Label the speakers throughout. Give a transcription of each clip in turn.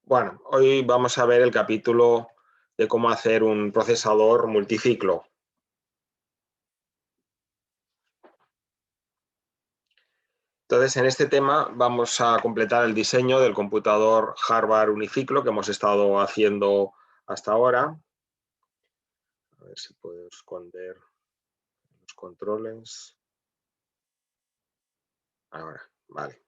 Speaker 1: Bueno, hoy vamos a ver el capítulo de cómo hacer un procesador multiciclo. Entonces, en este tema vamos a completar el diseño del computador Harvard uniciclo que hemos estado haciendo hasta ahora. A ver si puedo esconder los controles. Ahora, vale.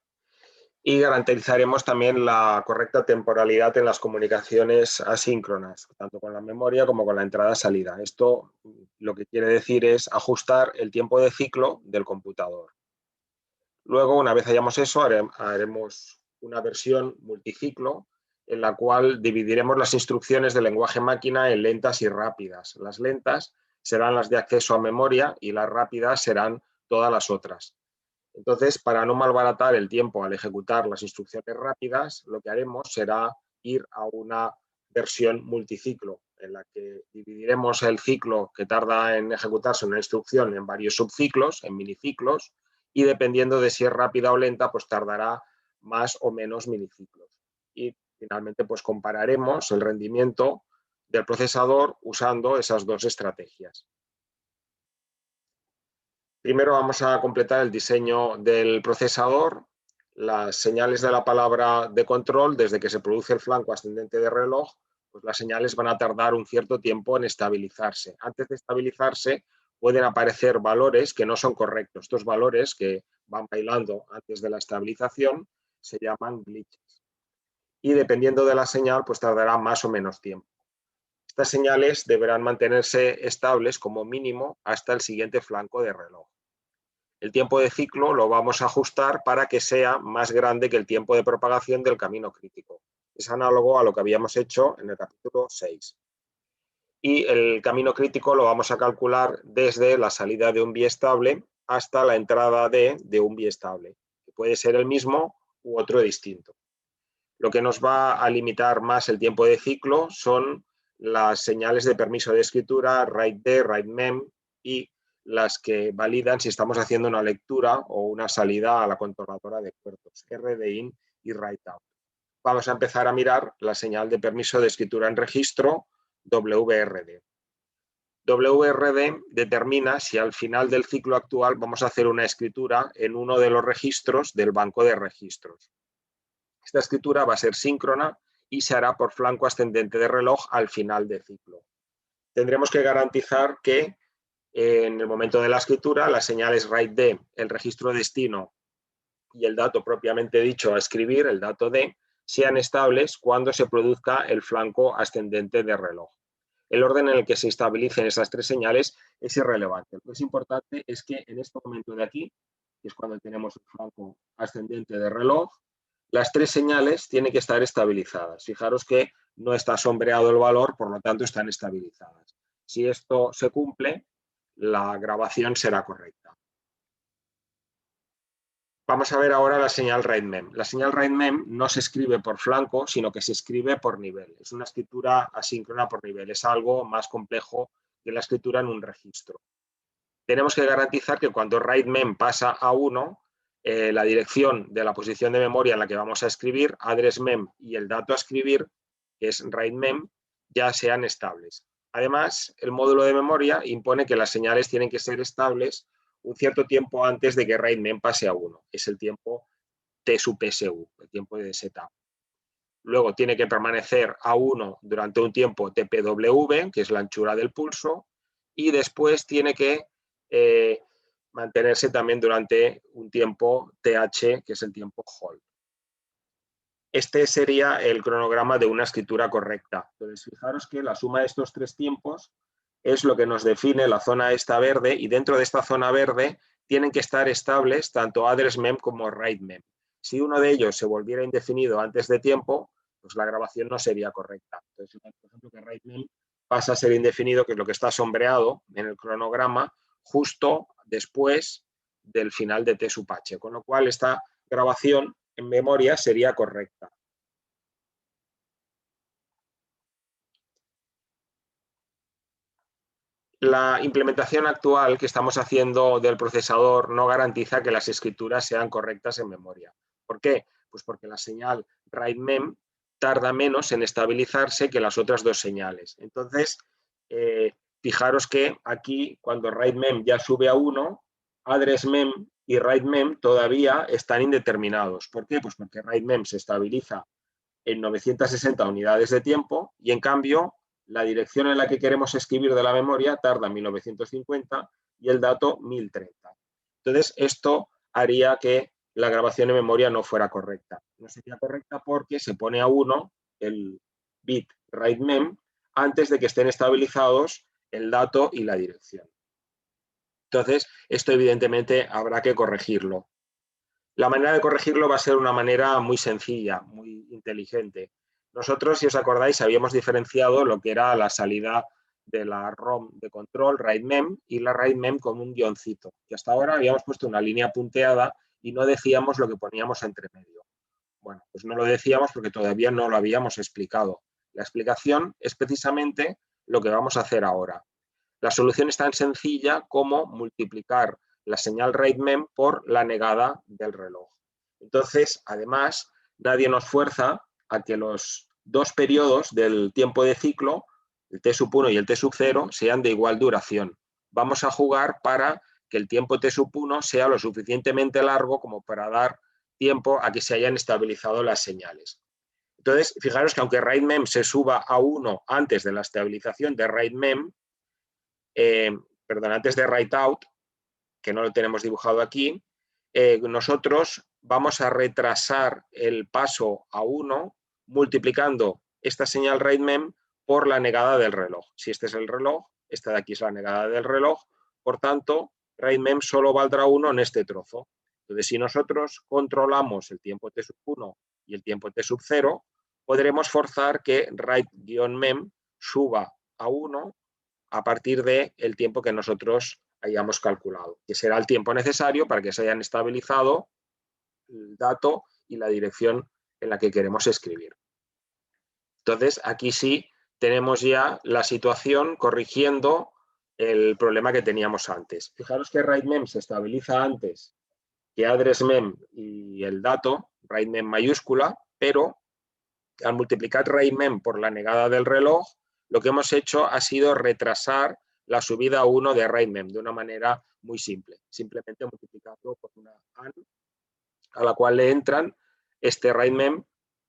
Speaker 1: Y garantizaremos también la correcta temporalidad en las comunicaciones asíncronas, tanto con la memoria como con la entrada-salida. Esto lo que quiere decir es ajustar el tiempo de ciclo del computador. Luego, una vez hayamos eso, haremos una versión multiciclo en la cual dividiremos las instrucciones de lenguaje máquina en lentas y rápidas. Las lentas serán las de acceso a memoria y las rápidas serán todas las otras. Entonces, para no malbaratar el tiempo al ejecutar las instrucciones rápidas, lo que haremos será ir a una versión multiciclo, en la que dividiremos el ciclo que tarda en ejecutarse una instrucción en varios subciclos, en miniciclos, y dependiendo de si es rápida o lenta, pues tardará más o menos miniciclos. Y finalmente, pues compararemos el rendimiento del procesador usando esas dos estrategias. Primero vamos a completar el diseño del procesador. Las señales de la palabra de control, desde que se produce el flanco ascendente de reloj, pues las señales van a tardar un cierto tiempo en estabilizarse. Antes de estabilizarse pueden aparecer valores que no son correctos. Estos valores que van bailando antes de la estabilización se llaman glitches. Y dependiendo de la señal, pues tardará más o menos tiempo. Estas señales deberán mantenerse estables como mínimo hasta el siguiente flanco de reloj. El tiempo de ciclo lo vamos a ajustar para que sea más grande que el tiempo de propagación del camino crítico. Es análogo a lo que habíamos hecho en el capítulo 6. Y el camino crítico lo vamos a calcular desde la salida de un biestable hasta la entrada de un biestable, que puede ser el mismo u otro distinto. Lo que nos va a limitar más el tiempo de ciclo son las señales de permiso de escritura, write-D, write-mem y las que validan si estamos haciendo una lectura o una salida a la controladora de puertos, RD-in y write-out. Vamos a empezar a mirar la señal de permiso de escritura en registro, WRD. WRD determina si al final del ciclo actual vamos a hacer una escritura en uno de los registros del banco de registros. Esta escritura va a ser síncrona y se hará por flanco ascendente de reloj al final del ciclo. Tendremos que garantizar que en el momento de la escritura las señales write-D, el registro destino y el dato propiamente dicho a escribir, el dato D, sean estables cuando se produzca el flanco ascendente de reloj. El orden en el que se estabilicen esas tres señales es irrelevante. Lo que es importante es que en este momento de aquí, que es cuando tenemos el flanco ascendente de reloj, las tres señales tienen que estar estabilizadas. Fijaros que no está sombreado el valor, por lo tanto están estabilizadas. Si esto se cumple, la grabación será correcta. Vamos a ver ahora la señal write-mem. La señal write-mem no se escribe por flanco, sino que se escribe por nivel. Es una escritura asíncrona por nivel. Es algo más complejo que la escritura en un registro. Tenemos que garantizar que cuando write-mem pasa a 1, la dirección de la posición de memoria en la que vamos a escribir, address-mem y el dato a escribir, que es write-mem, ya sean estables. Además, el módulo de memoria impone que las señales tienen que ser estables un cierto tiempo antes de que write-mem pase a 1. Es el tiempo T sub PSU, el tiempo de setup. Luego tiene que permanecer a 1 durante un tiempo TPW, que es la anchura del pulso, y después tiene que mantenerse también durante un tiempo TH, que es el tiempo hold. Este sería el cronograma de una escritura correcta. Entonces, fijaros que la suma de estos tres tiempos es lo que nos define la zona esta verde, y dentro de esta zona verde tienen que estar estables tanto address-mem como write-mem. Si uno de ellos se volviera indefinido antes de tiempo, pues la grabación no sería correcta. Entonces, por ejemplo, que write-mem pasa a ser indefinido, que es lo que está sombreado en el cronograma, justo después del final de T sub H, con lo cual esta grabación en memoria sería correcta. La implementación actual que estamos haciendo del procesador no garantiza que las escrituras sean correctas en memoria. ¿Por qué? Pues porque la señal write-mem tarda menos en estabilizarse que las otras dos señales. Entonces, fijaros que aquí, cuando write_mem ya sube a 1, address_mem y write_mem todavía están indeterminados. ¿Por qué? Pues porque write_mem se estabiliza en 960 unidades de tiempo y, en cambio, la dirección en la que queremos escribir de la memoria tarda 1950 y el dato 1030. Entonces, esto haría que la grabación en memoria no fuera correcta. No sería correcta porque se pone a 1 el bit write_mem antes de que estén estabilizados el dato y la dirección. Entonces, esto evidentemente habrá que corregirlo. La manera de corregirlo va a ser una manera muy sencilla, muy inteligente. Nosotros, si os acordáis, habíamos diferenciado lo que era la salida de la ROM de control, write_mem, y la write_mem con un guioncito, que hasta ahora habíamos puesto una línea punteada y no decíamos lo que poníamos entre medio. Bueno, pues no lo decíamos porque todavía no lo habíamos explicado. La explicación es precisamente lo que vamos a hacer ahora. La solución es tan sencilla como multiplicar la señal write_mem por la negada del reloj. Entonces, además, nadie nos fuerza a que los dos periodos del tiempo de ciclo, el t_1 y el t_0, sean de igual duración. Vamos a jugar para que el tiempo t_1 sea lo suficientemente largo como para dar tiempo a que se hayan estabilizado las señales. Entonces, fijaros que aunque write_mem se suba a 1 antes de la estabilización de write_mem, antes de write_out, que no lo tenemos dibujado aquí, nosotros vamos a retrasar el paso a 1 multiplicando esta señal write_mem por la negada del reloj. Si este es el reloj, esta de aquí es la negada del reloj, por tanto, write_mem solo valdrá 1 en este trozo. Entonces, si nosotros controlamos el tiempo t_1 y el tiempo t_0, podremos forzar que write_mem suba a 1 a partir del tiempo que nosotros hayamos calculado, que será el tiempo necesario para que se hayan estabilizado el dato y la dirección en la que queremos escribir. Entonces, aquí sí tenemos ya la situación corrigiendo el problema que teníamos antes. Fijaros que write_mem se estabiliza antes que address_mem y el dato, write_mem mayúscula, pero al multiplicar write_mem por la negada del reloj, lo que hemos hecho ha sido retrasar la subida a 1 de write_mem de una manera muy simple, simplemente multiplicando por una AND a la cual le entran este write_mem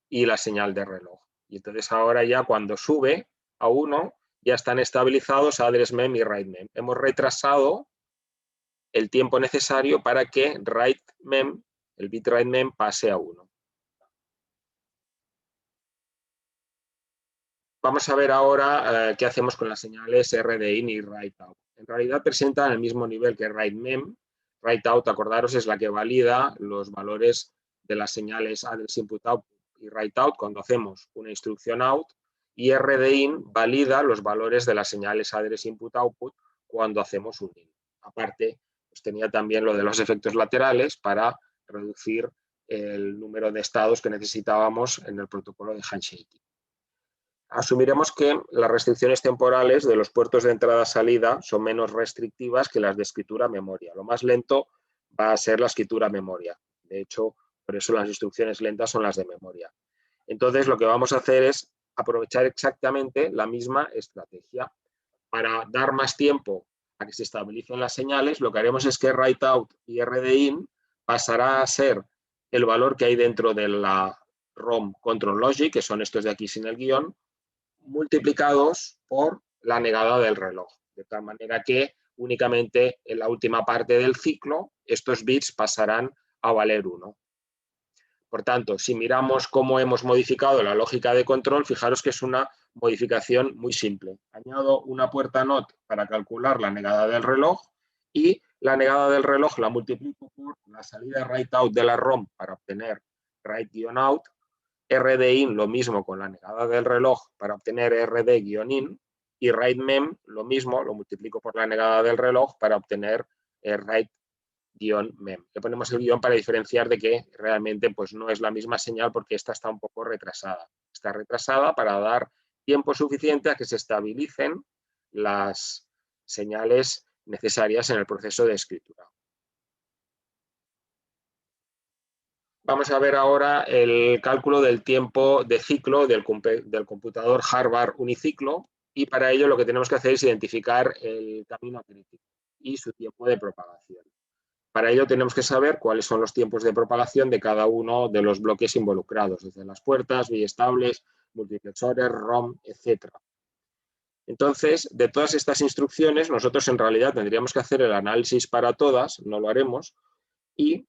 Speaker 1: y la señal de reloj. Y entonces ahora ya cuando sube a 1 ya están estabilizados address_mem y write_mem. Hemos retrasado el tiempo necesario para que write_mem, el bit write_mem, pase a 1. Vamos a ver ahora qué hacemos con las señales RDIN y write_out. En realidad presentan el mismo nivel que write_mem. Write_out, acordaros, es la que valida los valores de las señales address input output y write_out cuando hacemos una instrucción out, y RDIN valida los valores de las señales address input output cuando hacemos un in. Aparte, pues tenía también lo de los efectos laterales para reducir el número de estados que necesitábamos en el protocolo de handshaking. Asumiremos que las restricciones temporales de los puertos de entrada-salida son menos restrictivas que las de escritura-memoria. Lo más lento va a ser la escritura-memoria. De hecho, por eso las instrucciones lentas son las de memoria. Entonces, lo que vamos a hacer es aprovechar exactamente la misma estrategia. Para dar más tiempo a que se estabilicen las señales, lo que haremos es que write_out y RDIN pasará a ser el valor que hay dentro de la ROM control logic, que son estos de aquí sin el guión, multiplicados por la negada del reloj, de tal manera que únicamente en la última parte del ciclo estos bits pasarán a valer 1. Por tanto, si miramos cómo hemos modificado la lógica de control, fijaros que es una modificación muy simple. Añado una puerta NOT para calcular la negada del reloj y la negada del reloj la multiplico por la salida write_out de la ROM para obtener write_out, RDIN lo mismo con la negada del reloj para obtener RD_IN y write_mem lo mismo, lo multiplico por la negada del reloj para obtener write_mem. Le ponemos el guión para diferenciar de que realmente pues, no es la misma señal porque esta está un poco retrasada. Está retrasada para dar tiempo suficiente a que se estabilicen las señales necesarias en el proceso de escritura. Vamos a ver ahora el cálculo del tiempo de ciclo del computador Harvard uniciclo, y para ello lo que tenemos que hacer es identificar el camino crítico y su tiempo de propagación. Para ello tenemos que saber cuáles son los tiempos de propagación de cada uno de los bloques involucrados, desde las puertas, biestables, multiplexores, ROM, etc. Entonces, de todas estas instrucciones, nosotros en realidad tendríamos que hacer el análisis para todas, no lo haremos, y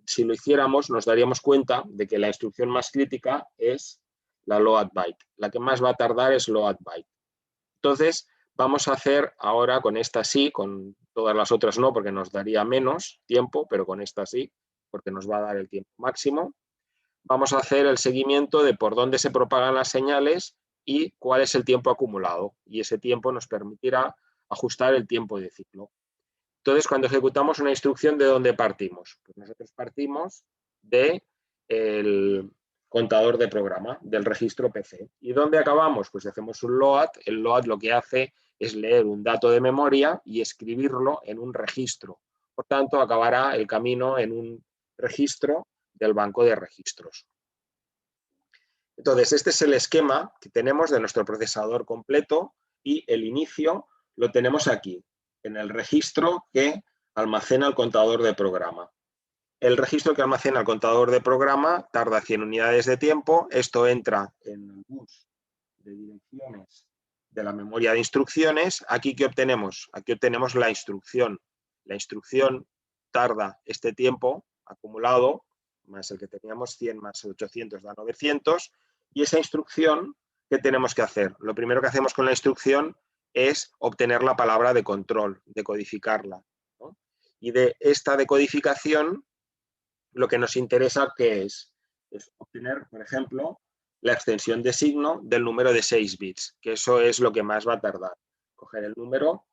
Speaker 1: si lo hiciéramos nos daríamos cuenta de que la instrucción más crítica es la load byte. La que más va a tardar es load byte. Entonces, vamos a hacer ahora con esta sí, con todas las otras no, porque nos daría menos tiempo, pero con esta sí, porque nos va a dar el tiempo máximo. Vamos a hacer el seguimiento de por dónde se propagan las señales y cuál es el tiempo acumulado. Y ese tiempo nos permitirá ajustar el tiempo de ciclo. Entonces, cuando ejecutamos una instrucción, ¿de dónde partimos? Pues nosotros partimos del contador de programa, del registro PC. ¿Y dónde acabamos? Pues hacemos un load. El load lo que hace es leer un dato de memoria y escribirlo en un registro. Por tanto, acabará el camino en un registro del banco de registros. Entonces, este es el esquema que tenemos de nuestro procesador completo y el inicio lo tenemos aquí, en el registro que almacena el contador de programa. El registro que almacena el contador de programa tarda 100 unidades de tiempo. Esto entra en el bus de direcciones de la memoria de instrucciones. ¿Aquí qué obtenemos? Aquí obtenemos la instrucción. La instrucción tarda este tiempo acumulado, más el que teníamos, 100 más 800 da 900. Y esa instrucción, ¿qué tenemos que hacer? Lo primero que hacemos con la instrucción es obtener la palabra de control, decodificarla, ¿no? Y de esta decodificación, lo que nos interesa ¿qué es? Es obtener, por ejemplo, la extensión de signo del número de 6 bits, que eso es lo que más va a tardar. Coger el número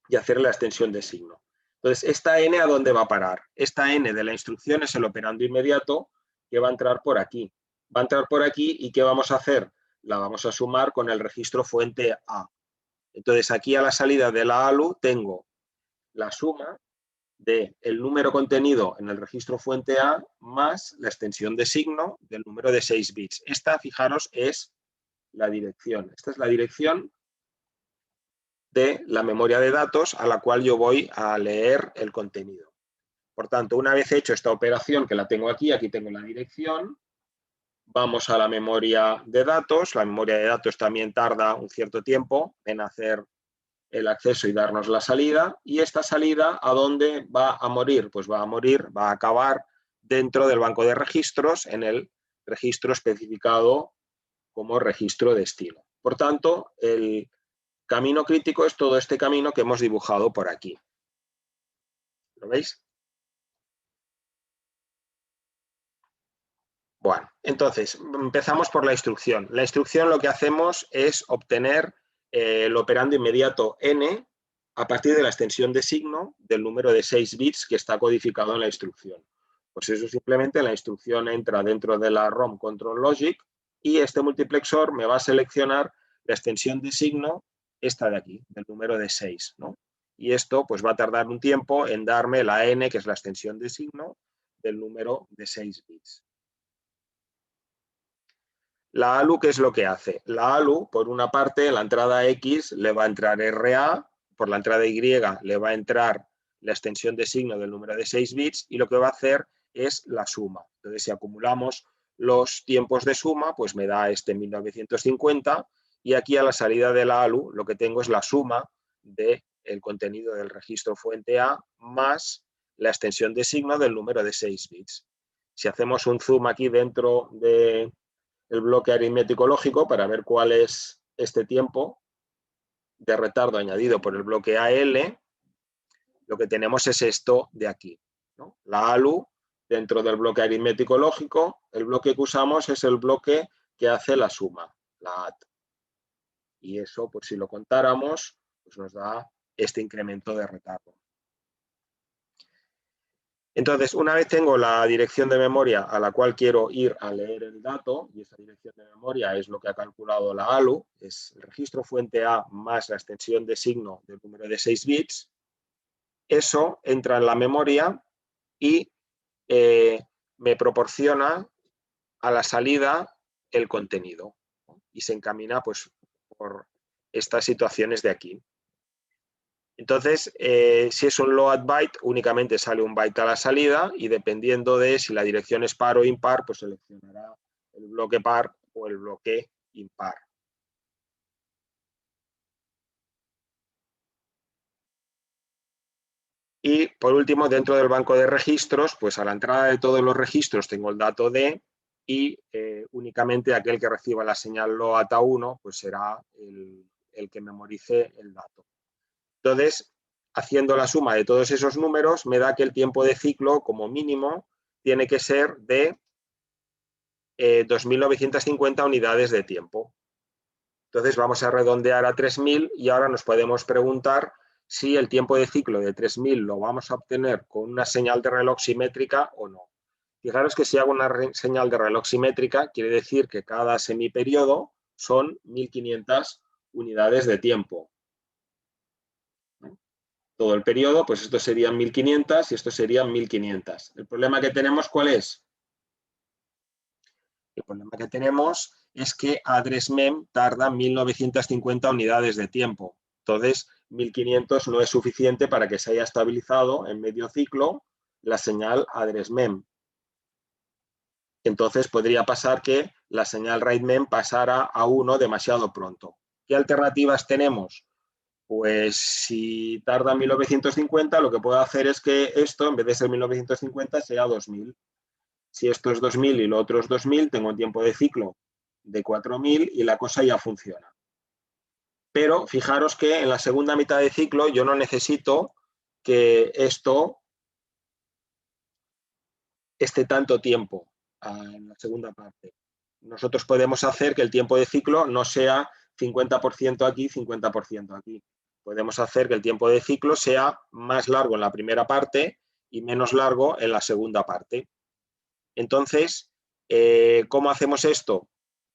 Speaker 1: y hacer la extensión de signo. Entonces, ¿esta n a dónde va a parar? Esta n de la instrucción es el operando inmediato que va a entrar por aquí. Va a entrar por aquí y ¿qué vamos a hacer? La vamos a sumar con el registro fuente A. Entonces, aquí a la salida de la ALU tengo la suma del número contenido en el registro fuente A más la extensión de signo del número de 6 bits. Esta, fijaros, es la dirección. Esta es la dirección de la memoria de datos a la cual yo voy a leer el contenido. Por tanto, una vez hecho esta operación, que la tengo aquí, aquí tengo la dirección, vamos a la memoria de datos. La memoria de datos también tarda un cierto tiempo en hacer el acceso y darnos la salida. Y esta salida, ¿a dónde va a morir? Pues va a morir, va a acabar dentro del banco de registros, en el registro especificado como registro destino. Por tanto, el camino crítico es todo este camino que hemos dibujado por aquí. ¿Lo veis? Bueno, entonces, empezamos por la instrucción. La instrucción lo que hacemos es obtener el operando inmediato n a partir de la extensión de signo del número de 6 bits que está codificado en la instrucción. Pues eso simplemente la instrucción entra dentro de la ROM Control Logic y este multiplexor me va a seleccionar la extensión de signo, esta de aquí, del número de 6, ¿no? Y esto pues va a tardar un tiempo en darme la n, que es la extensión de signo del número de 6 bits. La ALU, ¿qué es lo que hace? La ALU, por una parte, en la entrada X le va a entrar RA, por la entrada Y le va a entrar la extensión de signo del número de 6 bits y lo que va a hacer es la suma. Entonces, si acumulamos los tiempos de suma, pues me da este 1950 y aquí a la salida de la ALU lo que tengo es la suma del contenido del registro fuente A más la extensión de signo del número de 6 bits. Si hacemos un zoom aquí dentro de el bloque aritmético lógico para ver cuál es este tiempo de retardo añadido por el bloque AL, lo que tenemos es esto de aquí, ¿no? La ALU dentro del bloque aritmético lógico, el bloque que usamos es el bloque que hace la suma, la AT. Y eso, pues si lo contáramos, pues nos da este incremento de retardo. Entonces, una vez tengo la dirección de memoria a la cual quiero ir a leer el dato, y esa dirección de memoria es lo que ha calculado la ALU, es el registro fuente A más la extensión de signo del número de 6 bits, eso entra en la memoria y me proporciona a la salida el contenido, ¿no? Y se encamina pues, por estas situaciones de aquí. Entonces, si es un load byte, únicamente sale un byte a la salida y dependiendo de si la dirección es par o impar, pues seleccionará el bloque par o el bloque impar. Y por último, dentro del banco de registros, pues a la entrada de todos los registros tengo el dato D y únicamente aquel que reciba la señal load A1 pues será el que memorice el dato. Entonces, haciendo la suma de todos esos números, me da que el tiempo de ciclo, como mínimo, tiene que ser de 2.950 unidades de tiempo. Entonces, vamos a redondear a 3.000 y ahora nos podemos preguntar si el tiempo de ciclo de 3.000 lo vamos a obtener con una señal de reloj simétrica o no. Fijaros que si hago una señal de reloj simétrica, quiere decir que cada semiperiodo son 1.500 unidades de tiempo. Todo el periodo, pues esto serían 1.500 y esto serían 1.500. ¿El problema que tenemos cuál es? El problema que tenemos es que ADRESMEM tarda 1.950 unidades de tiempo. Entonces, 1.500 no es suficiente para que se haya estabilizado en medio ciclo la señal ADRESMEM. Entonces, podría pasar que la señal WriteMem pasara a 1 demasiado pronto. ¿Qué alternativas tenemos? Pues si tarda 1950, lo que puedo hacer es que esto, en vez de ser 1950, sea 2000. Si esto es 2000 y lo otro es 2000, tengo un tiempo de ciclo de 4000 y la cosa ya funciona. Pero fijaros que en la segunda mitad de ciclo yo no necesito que esto esté tanto tiempo en la segunda parte. Nosotros podemos hacer que el tiempo de ciclo no sea 50% aquí, 50% aquí. Podemos hacer que el tiempo de ciclo sea más largo en la primera parte y menos largo en la segunda parte. Entonces, ¿cómo hacemos esto?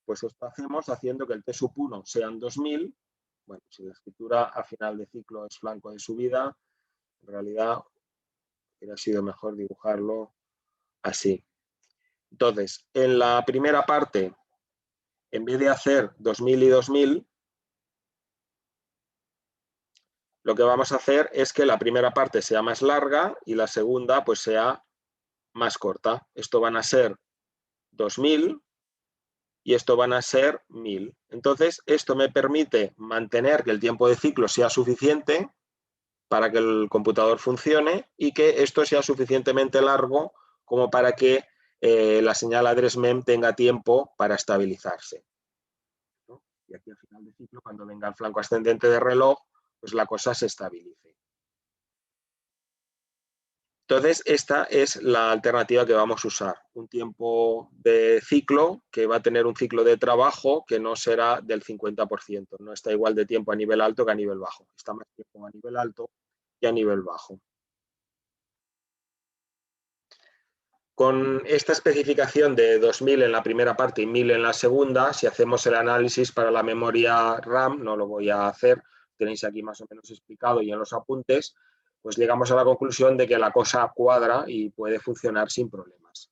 Speaker 1: Pues esto hacemos haciendo que el T sub 1 sean 2000. Bueno, si la escritura a final de ciclo es flanco de subida, en realidad hubiera sido mejor dibujarlo así. Entonces, en la primera parte, en vez de hacer 2000 y 2000, lo que vamos a hacer es que la primera parte sea más larga y la segunda pues sea más corta. Esto van a ser 2000 y esto van a ser 1000. Entonces, esto me permite mantener que el tiempo de ciclo sea suficiente para que el computador funcione y que esto sea suficientemente largo como para que la señal ADRESMEM tenga tiempo para estabilizarse, ¿no? Y aquí al final de ciclo, cuando venga el flanco ascendente de reloj, pues la cosa se estabilice. Entonces, esta es la alternativa que vamos a usar. Un tiempo de ciclo que va a tener un ciclo de trabajo que no será del 50%. No está igual de tiempo a nivel alto que a nivel bajo. Está más tiempo a nivel alto que a nivel bajo. Con esta especificación de 2000 en la primera parte y 1000 en la segunda, si hacemos el análisis para la memoria RAM, no lo voy a hacer, tenéis aquí más o menos explicado y en los apuntes, pues llegamos a la conclusión de que la cosa cuadra y puede funcionar sin problemas.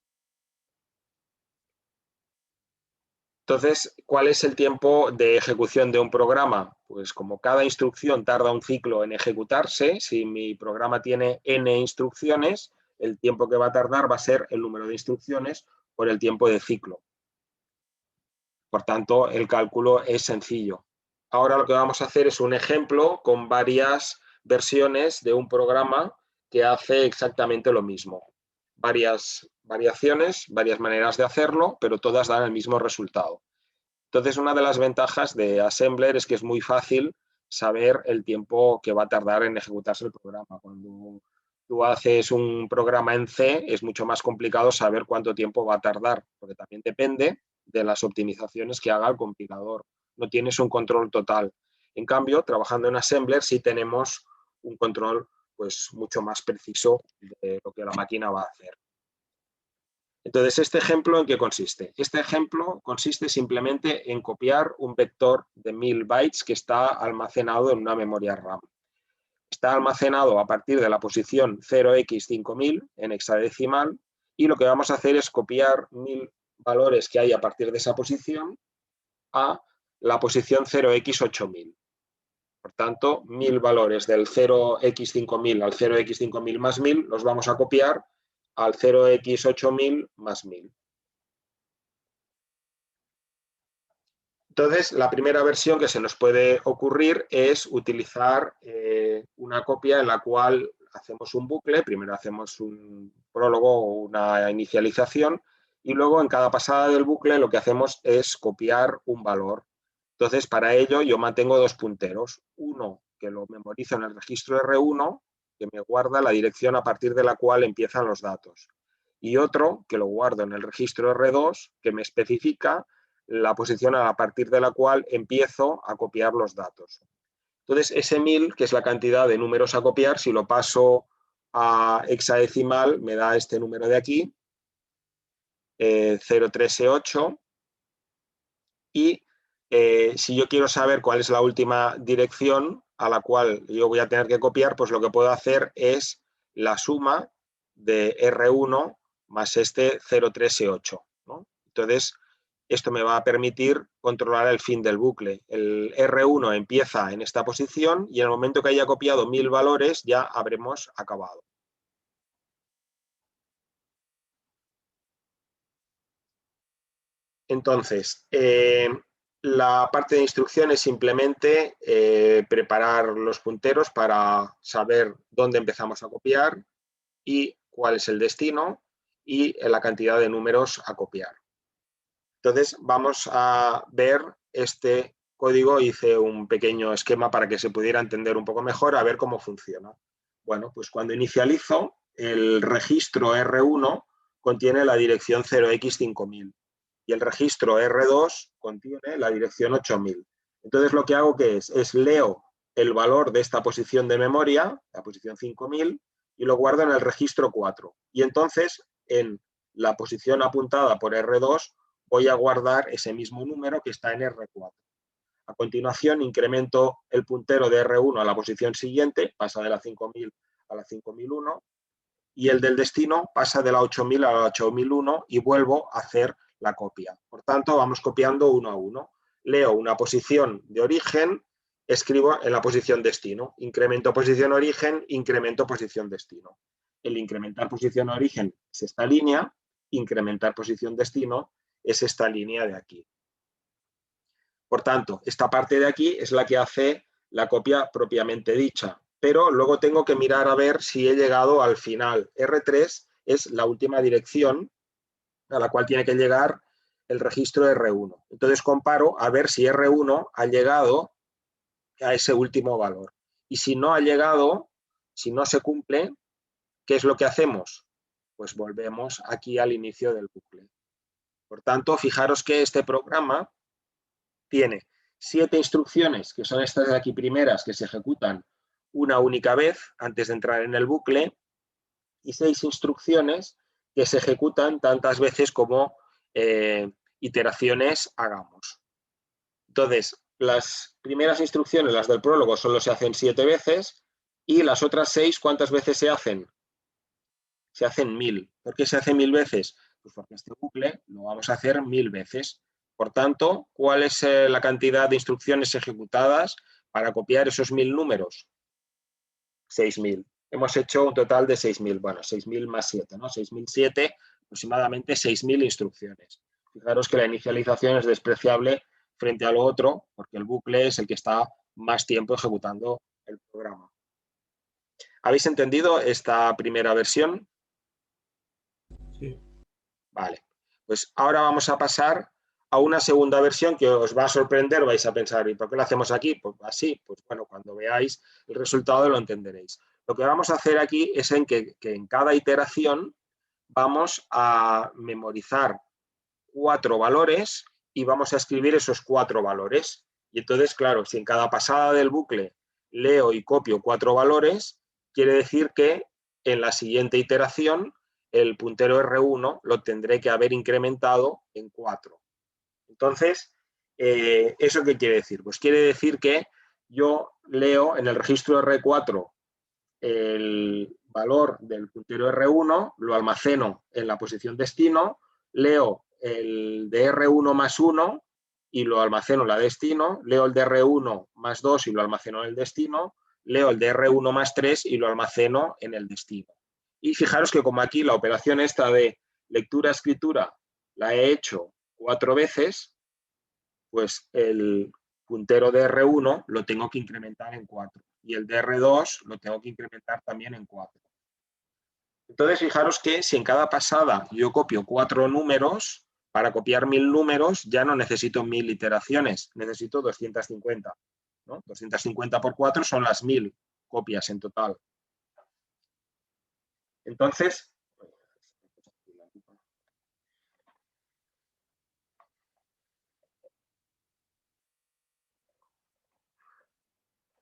Speaker 1: Entonces, ¿cuál es el tiempo de ejecución de un programa? Pues como cada instrucción tarda un ciclo en ejecutarse, si mi programa tiene n instrucciones, el tiempo que va a tardar va a ser el número de instrucciones por el tiempo de ciclo. Por tanto, el cálculo es sencillo. Ahora lo que vamos a hacer es un ejemplo con varias versiones de un programa que hace exactamente lo mismo. Varias variaciones, varias maneras de hacerlo, pero todas dan el mismo resultado. Entonces, una de las ventajas de Assembler es que es muy fácil saber el tiempo que va a tardar en ejecutarse el programa. Cuando tú haces un programa en C, es mucho más complicado saber cuánto tiempo va a tardar, porque también depende de las optimizaciones que haga el compilador. No tienes un control total. En cambio, trabajando en Assembler sí tenemos un control pues, mucho más preciso de lo que la máquina va a hacer. Entonces, ¿este ejemplo en qué consiste? Este ejemplo consiste simplemente en copiar un vector de 1000 bytes que está almacenado en una memoria RAM. Está almacenado a partir de la posición 0x5000 en hexadecimal y lo que vamos a hacer es copiar 1000 valores que hay a partir de esa posición a la posición 0x8000. Por tanto, 1000 valores del 0x5000 al 0x5000 más 1000 los vamos a copiar al 0x8000 más 1000. Entonces, la primera versión que se nos puede ocurrir es utilizar una copia en la cual hacemos un bucle, primero hacemos un prólogo o una inicialización y luego en cada pasada del bucle lo que hacemos es copiar un valor. Entonces, para ello yo mantengo dos punteros, uno que lo memorizo en el registro R1, que me guarda la dirección a partir de la cual empiezan los datos, y otro que lo guardo en el registro R2, que me especifica la posición a partir de la cual empiezo a copiar los datos. Entonces, ese 1000, que es la cantidad de números a copiar, si lo paso a hexadecimal, me da este número de aquí, 0368, y si yo quiero saber cuál es la última dirección a la cual yo voy a tener que copiar, pues lo que puedo hacer es la suma de R1 más este 0368, ¿no? Entonces, esto me va a permitir controlar el fin del bucle. El R1 empieza en esta posición y en el momento que haya copiado 1000 valores ya habremos acabado. Entonces, la parte de instrucción es simplemente preparar los punteros para saber dónde empezamos a copiar y cuál es el destino y la cantidad de números a copiar. Entonces vamos a ver este código, hice un pequeño esquema para que se pudiera entender un poco mejor, a ver cómo funciona. Bueno, pues cuando inicializo, el registro R1 contiene la dirección 0x5000 y el registro R2 contiene la dirección 8000. Entonces lo que hago es leo el valor de esta posición de memoria, la posición 5000, y lo guardo en el registro 4. Y entonces en la posición apuntada por R2 voy a guardar ese mismo número que está en R4. A continuación, incremento el puntero de R1 a la posición siguiente, pasa de la 5000 a la 5001, y el del destino pasa de la 8000 a la 8001 y vuelvo a hacer la copia. Por tanto, vamos copiando uno a uno. Leo una posición de origen, escribo en la posición destino. Incremento posición origen, incremento posición destino. El incrementar posición origen es esta línea, incrementar posición destino es esta línea de aquí. Por tanto, esta parte de aquí es la que hace la copia propiamente dicha, pero luego tengo que mirar a ver si he llegado al final. R3 es la última dirección a la cual tiene que llegar el registro R1. Entonces comparo a ver si R1 ha llegado a ese último valor. Y si no ha llegado, si no se cumple, ¿qué es lo que hacemos? Pues volvemos aquí al inicio del bucle. Por tanto, fijaros que este programa tiene 7 instrucciones, que son estas de aquí primeras, que se ejecutan una única vez antes de entrar en el bucle, y 6 instrucciones que se ejecutan tantas veces como iteraciones hagamos. Entonces, las primeras instrucciones, las del prólogo, solo se hacen 7 veces, y las otras 6, ¿cuántas veces se hacen? Se hacen 1000. ¿Por qué se hace 1000 veces? Pues porque este bucle lo vamos a hacer 1000 veces. Por tanto, ¿cuál es la cantidad de instrucciones ejecutadas para copiar esos 1000 números? 6000. Hemos hecho un total de 6000. Bueno, 6000 más 7, ¿no? 6007, aproximadamente 6000 instrucciones. Fijaros que la inicialización es despreciable frente a lo otro, porque el bucle es el que está más tiempo ejecutando el programa. ¿Habéis entendido esta primera versión?
Speaker 2: Sí.
Speaker 1: Vale, pues ahora vamos a pasar a una segunda versión que os va a sorprender, vais a pensar, ¿y por qué lo hacemos aquí? Pues así, pues bueno, cuando veáis el resultado lo entenderéis. Lo que vamos a hacer aquí es que en cada iteración vamos a memorizar 4 valores y vamos a escribir esos 4 valores. Y entonces, claro, si en cada pasada del bucle leo y copio 4 valores, quiere decir que en la siguiente iteración el puntero R1 lo tendré que haber incrementado en 4. Entonces, ¿eso qué quiere decir? Pues quiere decir que yo leo en el registro R4 el valor del puntero R1, lo almaceno en la posición destino, leo el de R1 más 1 y lo almaceno en la destino, leo el de R1 más 2 y lo almaceno en el destino, leo el de R1 más 3 y lo almaceno en el destino. Y fijaros que como aquí la operación esta de lectura-escritura la he hecho 4 veces, pues el puntero de R1 lo tengo que incrementar en 4 y el de R2 lo tengo que incrementar también en 4. Entonces, fijaros que si en cada pasada yo copio 4 números, para copiar 1000 números ya no necesito 1000 iteraciones, necesito 250. ¿No? 250 por 4 son las 1000 copias en total. Entonces,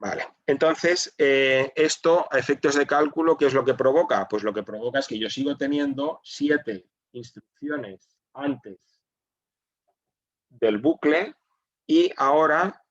Speaker 1: vale. Entonces, esto a efectos de cálculo, ¿qué es lo que provoca? Pues lo que provoca es que yo sigo teniendo 7 instrucciones antes del bucle y ahora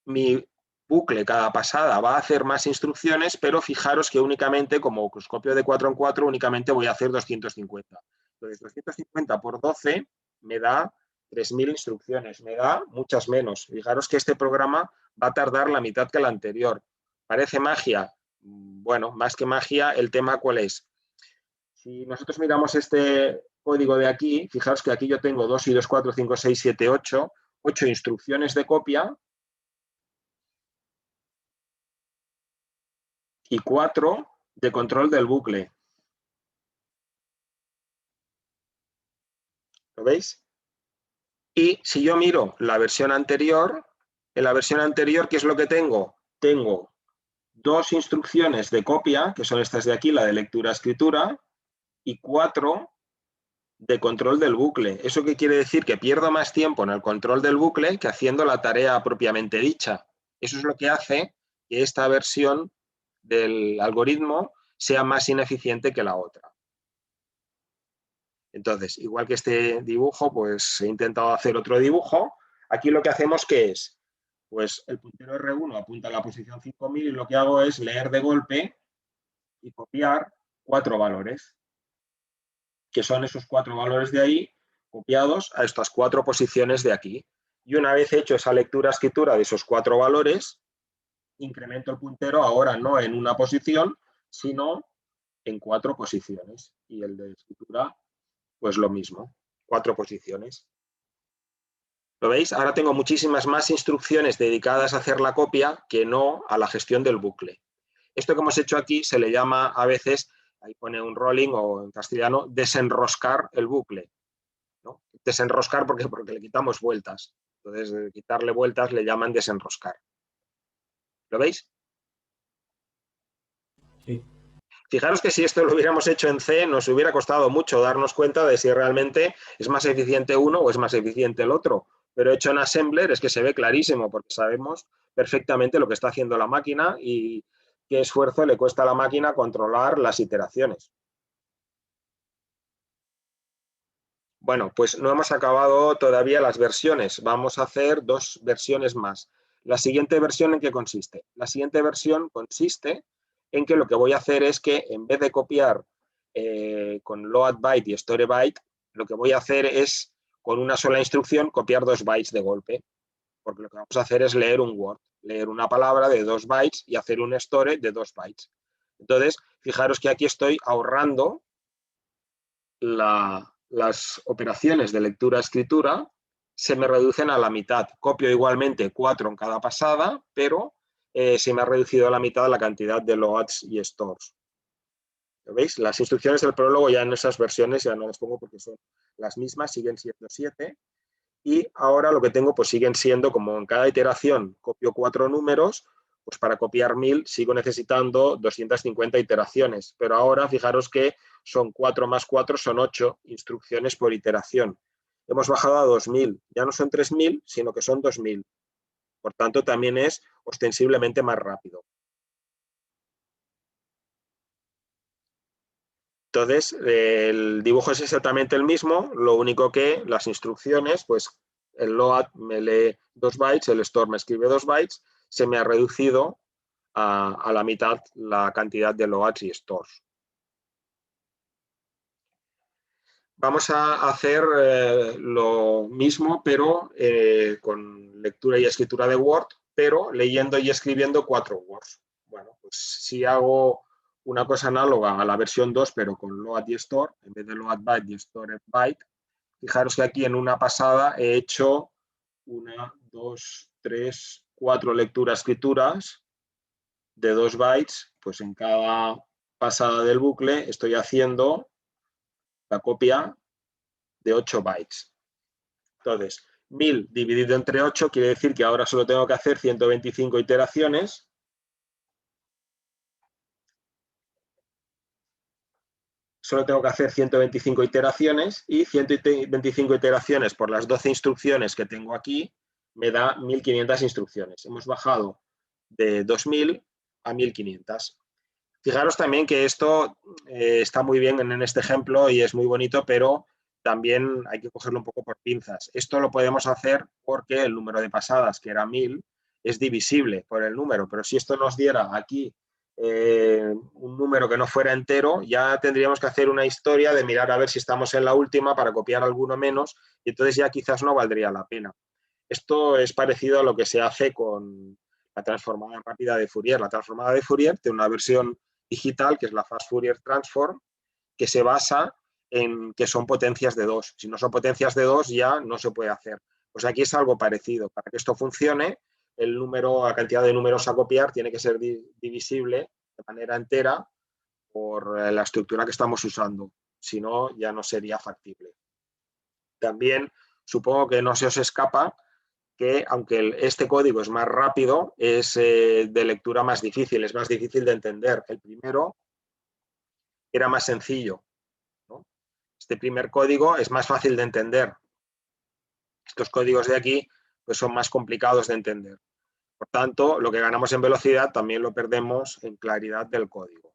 Speaker 1: mi bucle cada pasada va a hacer más instrucciones, pero fijaros que únicamente, como os copio de 4 en 4, únicamente voy a hacer 250. Entonces, 250 por 12 me da 3000 instrucciones, me da muchas menos. Fijaros que este programa va a tardar la mitad que el anterior. ¿Parece magia? Bueno, más que magia, el tema ¿cuál es? Si nosotros miramos este código de aquí, fijaros que aquí yo tengo 2 y 2, 4, 5, 6, 7, 8 instrucciones de copia y 4 de control del bucle. ¿Lo veis? Y si yo miro la versión anterior, en la versión anterior, ¿qué es lo que tengo? Tengo 2 instrucciones de copia, que son estas de aquí, la de lectura-escritura, y 4 de control del bucle. ¿Eso qué quiere decir? Que pierdo más tiempo en el control del bucle que haciendo la tarea propiamente dicha. Eso es lo que hace que esta versión del algoritmo sea más ineficiente que la otra. Entonces, igual que este dibujo, pues he intentado hacer otro dibujo. Aquí lo que hacemos, ¿qué es? Pues el puntero R1 apunta a la posición 5000 y lo que hago es leer de golpe y copiar 4 valores, que son esos 4 valores de ahí copiados a estas 4 posiciones de aquí. Y una vez hecho esa lectura-escritura de esos 4 valores, incremento el puntero ahora no en una posición, sino en 4 posiciones. Y el de escritura, pues lo mismo, 4 posiciones. ¿Lo veis? Ahora tengo muchísimas más instrucciones dedicadas a hacer la copia que no a la gestión del bucle. Esto que hemos hecho aquí se le llama a veces, ahí pone un rolling o en castellano, desenroscar el bucle, ¿no? Desenroscar porque le quitamos vueltas. Entonces, quitarle vueltas le llaman desenroscar. ¿Lo veis?
Speaker 2: Sí.
Speaker 1: Fijaros que si esto lo hubiéramos hecho en C, nos hubiera costado mucho darnos cuenta de si realmente es más eficiente uno o es más eficiente el otro. Pero hecho en Assembler es que se ve clarísimo porque sabemos perfectamente lo que está haciendo la máquina y qué esfuerzo le cuesta a la máquina controlar las iteraciones. Bueno, pues no hemos acabado todavía las versiones. Vamos a hacer 2 versiones más. La siguiente versión, ¿en qué consiste? La siguiente versión consiste en que lo que voy a hacer es que en vez de copiar con load byte y store byte, lo que voy a hacer es con una sola instrucción copiar 2 bytes de golpe. Porque lo que vamos a hacer es leer un word, leer una palabra de 2 bytes y hacer un store de 2 bytes. Entonces, fijaros que aquí estoy ahorrando las operaciones de lectura-escritura, se me reducen a la mitad. Copio igualmente 4 en cada pasada, pero se me ha reducido a la mitad la cantidad de loads y stores. ¿Lo veis? Las instrucciones del prólogo ya en esas versiones ya no las pongo porque son las mismas, siguen siendo 7. Y ahora lo que tengo pues siguen siendo, como en cada iteración copio 4 números, pues para copiar 1000 sigo necesitando 250 iteraciones. Pero ahora fijaros que son 4 más 4, son 8 instrucciones por iteración. Hemos bajado a 2000. Ya no son 3000, sino que son 2000. Por tanto, también es ostensiblemente más rápido. Entonces, el dibujo es exactamente el mismo, lo único que las instrucciones, pues el load me lee 2 bytes, el store me escribe 2 bytes, se me ha reducido a la mitad la cantidad de loads y stores. Vamos a hacer lo mismo, pero con lectura y escritura de Word, pero leyendo y escribiendo 4 words. Bueno, pues si hago una cosa análoga a la versión 2, pero con load y store, en vez de load byte y store byte, fijaros que aquí en una pasada he hecho 1, 2, 3, 4 lecturas-escrituras de 2 bytes, pues en cada pasada del bucle estoy haciendo la copia de 8 bytes. Entonces, 1000 dividido entre 8 quiere decir que ahora solo tengo que hacer 125 iteraciones. Solo tengo que hacer 125 iteraciones y 125 iteraciones por las 12 instrucciones que tengo aquí me da 1500 instrucciones. Hemos bajado de 2000 a 1500. Fijaros también que esto está muy bien en este ejemplo y es muy bonito, pero también hay que cogerlo un poco por pinzas. Esto lo podemos hacer porque el número de pasadas, que era 1000, es divisible por el número, pero si esto nos diera aquí un número que no fuera entero, ya tendríamos que hacer una historia de mirar a ver si estamos en la última para copiar alguno menos y entonces ya quizás no valdría la pena. Esto es parecido a lo que se hace con la transformada rápida de Fourier. La transformada de Fourier tiene una versión digital, que es la Fast Fourier Transform, que se basa en que son potencias de 2. Si no son potencias de 2, ya no se puede hacer. Pues aquí es algo parecido. Para que esto funcione, la cantidad de números a copiar tiene que ser divisible de manera entera por la estructura que estamos usando. Si no, ya no sería factible. También supongo que no se os escapa que aunque este código es más rápido, es de lectura más difícil, es más difícil de entender. El primero era más sencillo, ¿no? Este primer código es más fácil de entender. Estos códigos de aquí pues son más complicados de entender. Por tanto, lo que ganamos en velocidad también lo perdemos en claridad del código.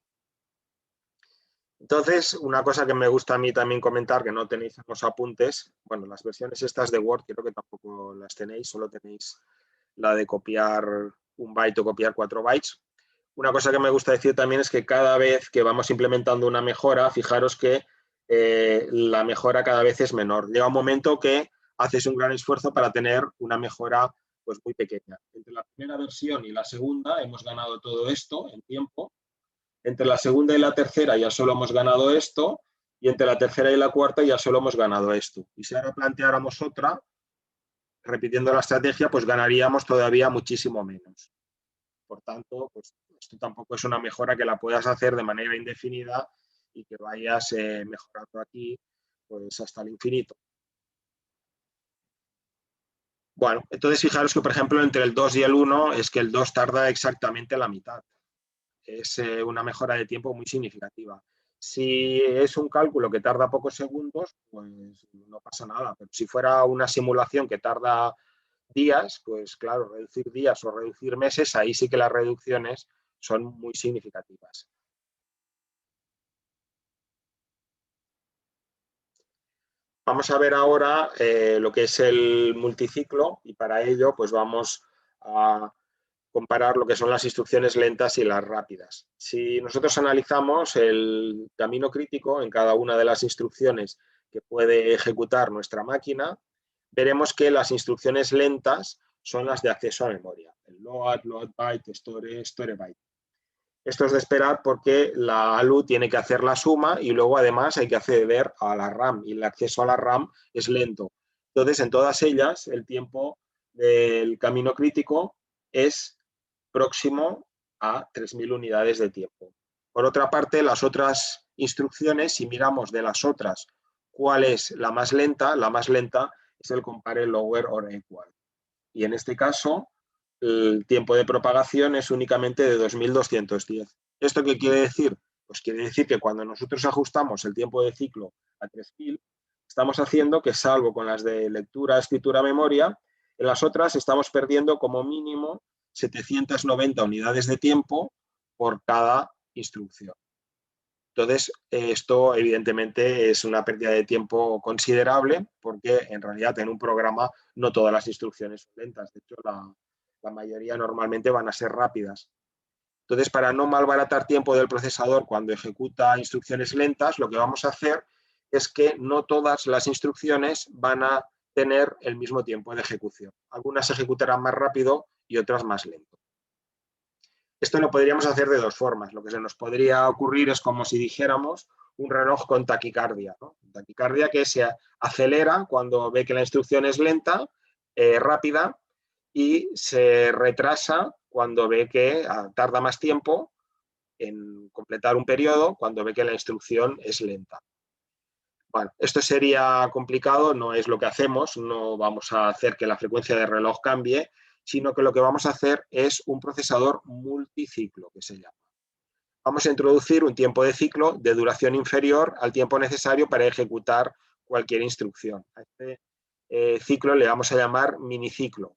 Speaker 1: Entonces, una cosa que me gusta a mí también comentar, que no tenéis en los apuntes, bueno, las versiones estas de Word creo que tampoco las tenéis, solo tenéis la de copiar un byte o copiar 4 bytes. Una cosa que me gusta decir también es que cada vez que vamos implementando una mejora, fijaros que la mejora cada vez es menor. Llega un momento que haces un gran esfuerzo para tener una mejora pues, muy pequeña. Entre la primera versión y la segunda hemos ganado todo esto en tiempo. Entre la segunda y la tercera ya solo hemos ganado esto y entre la tercera y la cuarta ya solo hemos ganado esto. Y si ahora planteáramos otra, repitiendo la estrategia, pues ganaríamos todavía muchísimo menos. Por tanto, pues esto tampoco es una mejora que la puedas hacer de manera indefinida y que vayas mejorando aquí pues hasta el infinito. Bueno, entonces fijaros que, por ejemplo, entre el 2 y el 1 es que el 2 tarda exactamente la mitad. Es una mejora de tiempo muy significativa. Si es un cálculo que tarda pocos segundos, pues no pasa nada. Pero si fuera una simulación que tarda días, pues claro, reducir días o reducir meses, ahí sí que las reducciones son muy significativas. Vamos a ver ahora lo que es el multiciclo y para ello pues vamos a comparar lo que son las instrucciones lentas y las rápidas. Si nosotros analizamos el camino crítico en cada una de las instrucciones que puede ejecutar nuestra máquina, veremos que las instrucciones lentas son las de acceso a memoria. El load, load byte, store, store byte. Esto es de esperar porque la ALU tiene que hacer la suma y luego además hay que acceder a la RAM y el acceso a la RAM es lento. Entonces, en todas ellas, el tiempo del camino crítico es próximo a 3000 unidades de tiempo. Por otra parte, las otras instrucciones, si miramos de las otras cuál es la más lenta es el compare lower or equal. Y en este caso, el tiempo de propagación es únicamente de 2210. ¿Esto qué quiere decir? Pues quiere decir que cuando nosotros ajustamos el tiempo de ciclo a 3000, estamos haciendo que, salvo con las de lectura, escritura, memoria, en las otras estamos perdiendo como mínimo 790 unidades de tiempo por cada instrucción. Entonces, esto evidentemente es una pérdida de tiempo considerable porque en realidad en un programa no todas las instrucciones son lentas. De hecho, la mayoría normalmente van a ser rápidas. Entonces, para no malbaratar tiempo del procesador cuando ejecuta instrucciones lentas, lo que vamos a hacer es que no todas las instrucciones van a tener el mismo tiempo de ejecución. Algunas se ejecutarán más rápido y otras más lento. Esto lo podríamos hacer de dos formas. Lo que se nos podría ocurrir es como si dijéramos un reloj con taquicardia, ¿no? Taquicardia que se acelera cuando ve que la instrucción es lenta, rápida, y se retrasa cuando ve que tarda más tiempo en completar un periodo, cuando ve que la instrucción es lenta. Bueno, esto sería complicado, no es lo que hacemos, no vamos a hacer que la frecuencia de reloj cambie, sino que lo que vamos a hacer es un procesador multiciclo, que se llama. Vamos a introducir un tiempo de ciclo de duración inferior al tiempo necesario para ejecutar cualquier instrucción. A este ciclo le vamos a llamar miniciclo.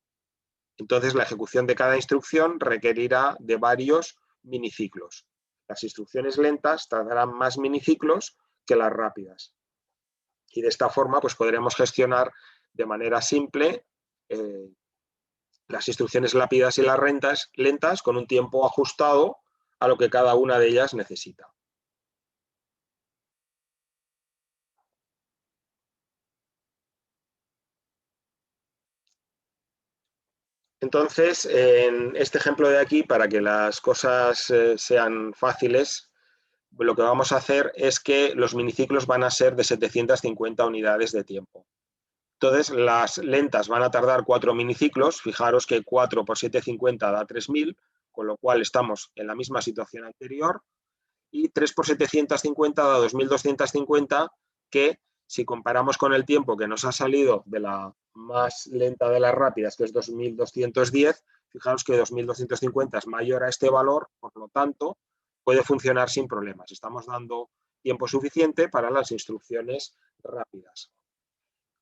Speaker 1: Entonces, la ejecución de cada instrucción requerirá de varios miniciclos. Las instrucciones lentas tardarán más miniciclos que las rápidas. Y de esta forma pues, podremos gestionar de manera simple las instrucciones rápidas y las lentas con un tiempo ajustado a lo que cada una de ellas necesita. Entonces, en este ejemplo de aquí, para que las cosas sean fáciles, lo que vamos a hacer es que los miniciclos van a ser de 750 unidades de tiempo. Entonces, las lentas van a tardar 4 miniciclos. Fijaros que 4 por 750 da 3000, con lo cual estamos en la misma situación anterior. Y 3 por 750 da 2250, que si comparamos con el tiempo que nos ha salido de la más lenta de las rápidas, que es 2210, fijaros que 2250 es mayor a este valor, por lo tanto, puede funcionar sin problemas. Estamos dando tiempo suficiente para las instrucciones rápidas.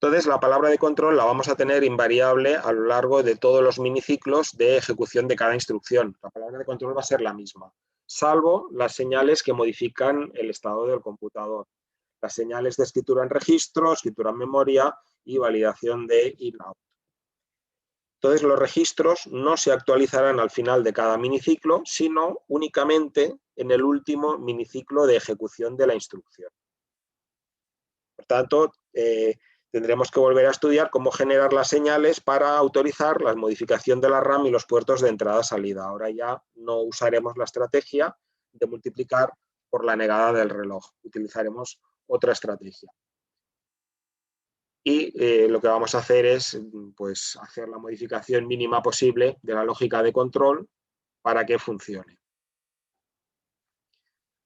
Speaker 1: Entonces, la palabra de control la vamos a tener invariable a lo largo de todos los miniciclos de ejecución de cada instrucción. La palabra de control va a ser la misma, salvo las señales que modifican el estado del computador. Las señales de escritura en registro, escritura en memoria y validación de in-out. Entonces, los registros no se actualizarán al final de cada miniciclo, sino únicamente en el último miniciclo de ejecución de la instrucción. Por tanto, tendremos que volver a estudiar cómo generar las señales para autorizar la modificación de la RAM y los puertos de entrada-salida. Ahora ya no usaremos la estrategia de multiplicar por la negada del reloj. Utilizaremos otra estrategia. Y lo que vamos a hacer es pues, hacer la modificación mínima posible de la lógica de control para que funcione.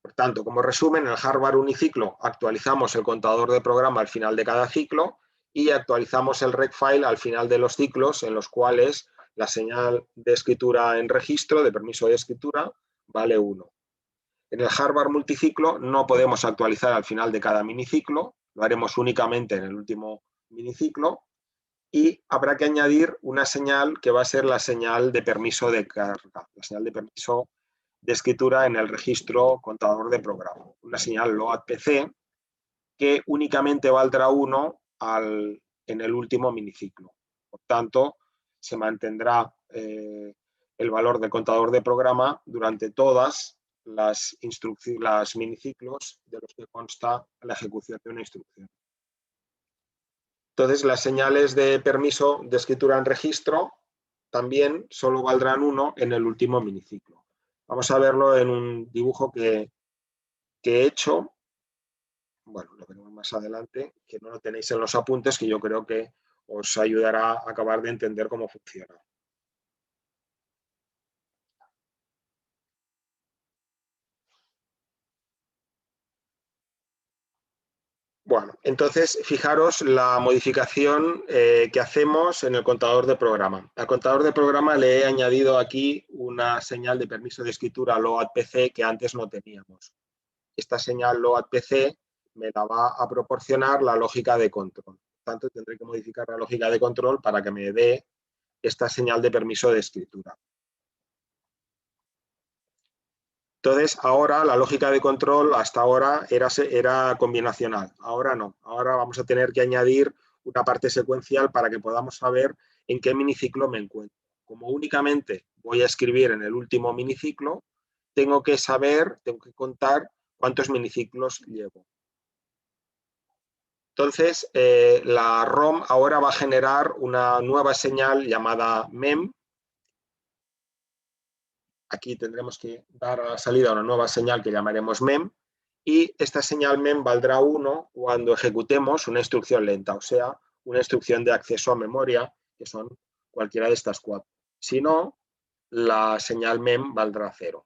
Speaker 1: Por tanto, como resumen, en el hardware uniciclo actualizamos el contador de programa al final de cada ciclo y actualizamos el recfile al final de los ciclos en los cuales la señal de escritura en registro, de permiso de escritura, vale 1. En el hardware multiciclo no podemos actualizar al final de cada miniciclo, lo haremos únicamente en el último miniciclo y habrá que añadir una señal que va a ser la señal de permiso de carga, la señal de permiso de escritura en el registro contador de programa. Una señal LOAD-PC que únicamente valdrá 1 en el último miniciclo. Por tanto, se mantendrá el valor del contador de programa durante todas las miniciclos de los que consta la ejecución de una instrucción. Entonces, las señales de permiso de escritura en registro también solo valdrán 1 en el último miniciclo. Vamos a verlo en un dibujo que he hecho. Bueno, lo veremos más adelante, que no lo tenéis en los apuntes, que yo creo que os ayudará a acabar de entender cómo funciona. Bueno, entonces fijaros la modificación que hacemos en el contador de programa. Al contador de programa le he añadido aquí una señal de permiso de escritura LOAD-PC que antes no teníamos. Esta señal LOAD-PC me la va a proporcionar la lógica de control. Por tanto, tendré que modificar la lógica de control para que me dé esta señal de permiso de escritura. Entonces, ahora la lógica de control hasta ahora era combinacional. Ahora no. Ahora vamos a tener que añadir una parte secuencial para que podamos saber en qué miniciclo me encuentro. Como únicamente voy a escribir en el último miniciclo, tengo que contar cuántos miniciclos llevo. Entonces, la ROM ahora va a generar una nueva señal llamada MEM. Aquí tendremos que dar a la salida una nueva señal que llamaremos MEM. Y esta señal MEM valdrá 1 cuando ejecutemos una instrucción lenta, o sea, una instrucción de acceso a memoria, que son cualquiera de estas 4. Si no, la señal MEM valdrá 0.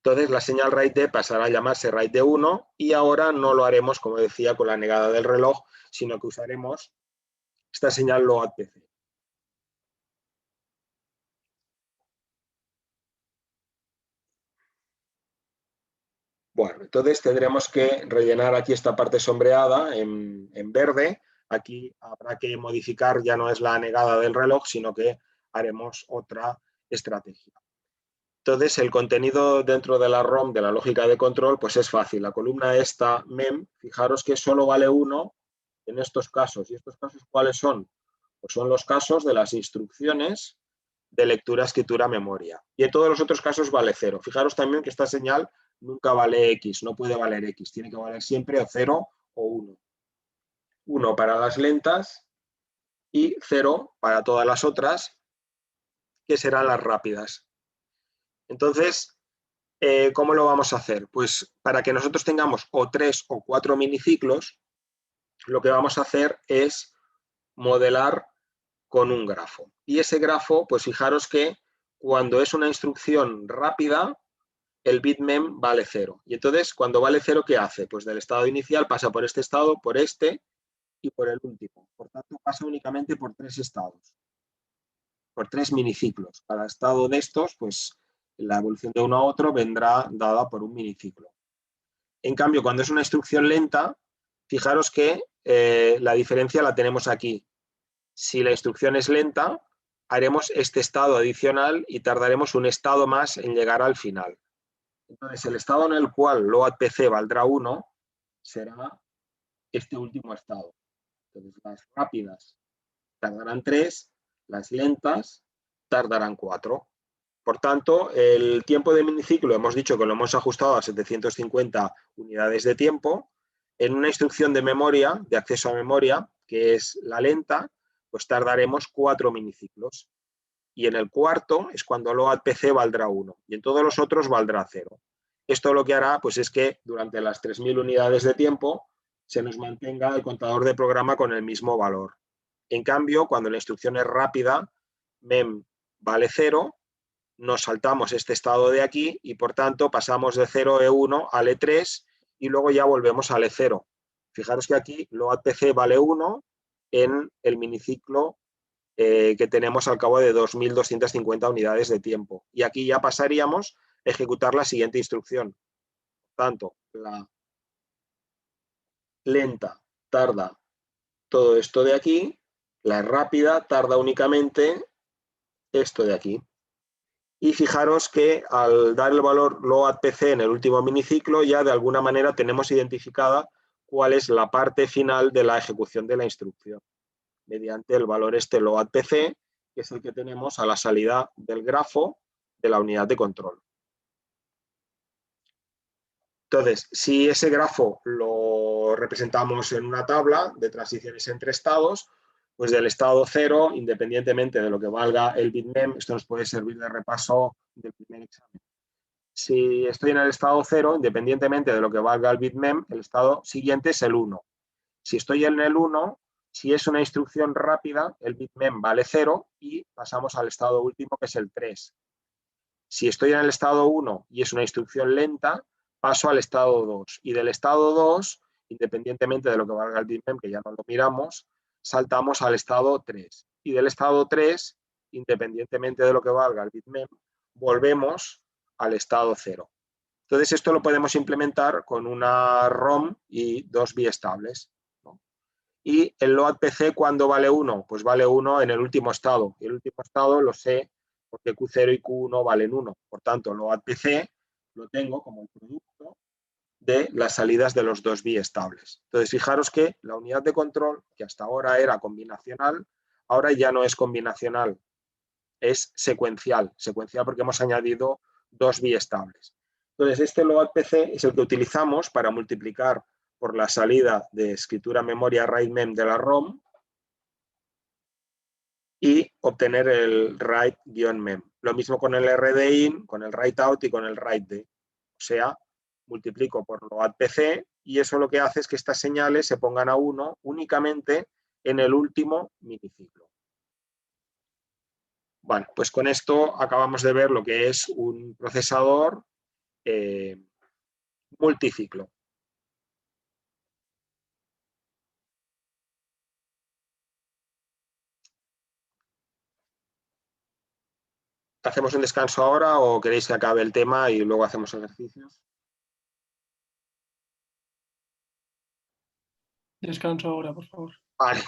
Speaker 1: Entonces la señal write pasará a llamarse write 1 y ahora no lo haremos, como decía, con la negada del reloj, sino que usaremos esta señal loadPC. Bueno, entonces tendremos que rellenar aquí esta parte sombreada en verde. Aquí habrá que modificar, ya no es la negada del reloj, sino que haremos otra estrategia. Entonces, el contenido dentro de la ROM, de la lógica de control, pues es fácil. La columna esta, MEM, fijaros que solo vale 1 en estos casos. ¿Y estos casos cuáles son? Pues son los casos de las instrucciones de lectura, escritura, memoria. Y en todos los otros casos vale 0. Fijaros también que esta señal nunca vale X, no puede valer X. Tiene que valer siempre o 0 o 1. 1 para las lentas y 0 para todas las otras, que serán las rápidas. Entonces, ¿cómo lo vamos a hacer? Pues para que nosotros tengamos o 3 o 4 miniciclos, lo que vamos a hacer es modelar con un grafo. Y ese grafo, pues fijaros que cuando es una instrucción rápida, el bitmem vale 0. Y entonces, cuando vale 0, ¿qué hace? Pues del estado inicial pasa por este estado, por este y por el último. Por tanto, pasa únicamente por 3 estados, por 3 miniciclos. Cada estado de estos, pues la evolución de uno a otro vendrá dada por un miniciclo. En cambio, cuando es una instrucción lenta, fijaros que la diferencia la tenemos aquí. Si la instrucción es lenta, haremos este estado adicional y tardaremos un estado más en llegar al final. Entonces, el estado en el cual loadPC valdrá 1 será este último estado. Entonces, las rápidas tardarán 3, las lentas tardarán 4. Por tanto, el tiempo de miniciclo hemos dicho que lo hemos ajustado a 750 unidades de tiempo. En una instrucción de memoria, de acceso a memoria, que es la lenta, pues tardaremos 4 miniciclos. Y en el cuarto es cuando loadPC valdrá 1 y en todos los otros valdrá 0. Esto lo que hará pues, es que durante las 3000 unidades de tiempo se nos mantenga el contador de programa con el mismo valor. En cambio, cuando la instrucción es rápida, MEM vale 0, nos saltamos este estado de aquí y por tanto pasamos de 0 E1 al E3 y luego ya volvemos al E0. Fijaros que aquí loadPC vale 1 en el miniciclo que tenemos al cabo de 2.250 unidades de tiempo. Y aquí ya pasaríamos a ejecutar la siguiente instrucción. Tanto la lenta tarda todo esto de aquí, la rápida tarda únicamente esto de aquí. Y fijaros que al dar el valor loadPC en el último miniciclo, ya de alguna manera tenemos identificada cuál es la parte final de la ejecución de la instrucción, mediante el valor este loadPC, que es el que tenemos a la salida del grafo de la unidad de control. Entonces, si ese grafo lo representamos en una tabla de transiciones entre estados, pues del estado 0, independientemente de lo que valga el bitmem, esto nos puede servir de repaso del primer examen. Si estoy en el estado 0, independientemente de lo que valga el bitmem, el estado siguiente es el 1. Si estoy en el 1, si es una instrucción rápida, el bitmem vale 0 y pasamos al estado último, que es el 3. Si estoy en el estado 1 y es una instrucción lenta, paso al estado 2. Y del estado 2, independientemente de lo que valga el bitmem, que ya no lo miramos, saltamos al estado 3. Y del estado 3, independientemente de lo que valga el bitmem, volvemos al estado 0. Entonces, esto lo podemos implementar con una ROM y 2 biestables. Y el loadPC, ¿cuándo vale 1? Pues vale 1 en el último estado. Y el último estado lo sé porque Q0 y Q1 valen 1. Por tanto, loadPC lo tengo como el producto de las salidas de los 2 biestables. Entonces, fijaros que la unidad de control, que hasta ahora era combinacional, ahora ya no es combinacional, es secuencial. Secuencial porque hemos añadido 2 biestables. Entonces, este loadPC es el que utilizamos para multiplicar por la salida de escritura memoria write-mem de la ROM y obtener el write-mem. Lo mismo con el RD-in, con el write-out y con el write-d. O sea, multiplico por lo add-pc y eso lo que hace es que estas señales se pongan a 1 únicamente en el último miniciclo. Bueno, pues con esto acabamos de ver lo que es un procesador multiciclo. ¿Hacemos un descanso ahora o queréis que acabe el tema y luego hacemos ejercicios?
Speaker 2: Descanso ahora, por favor.
Speaker 1: Vale.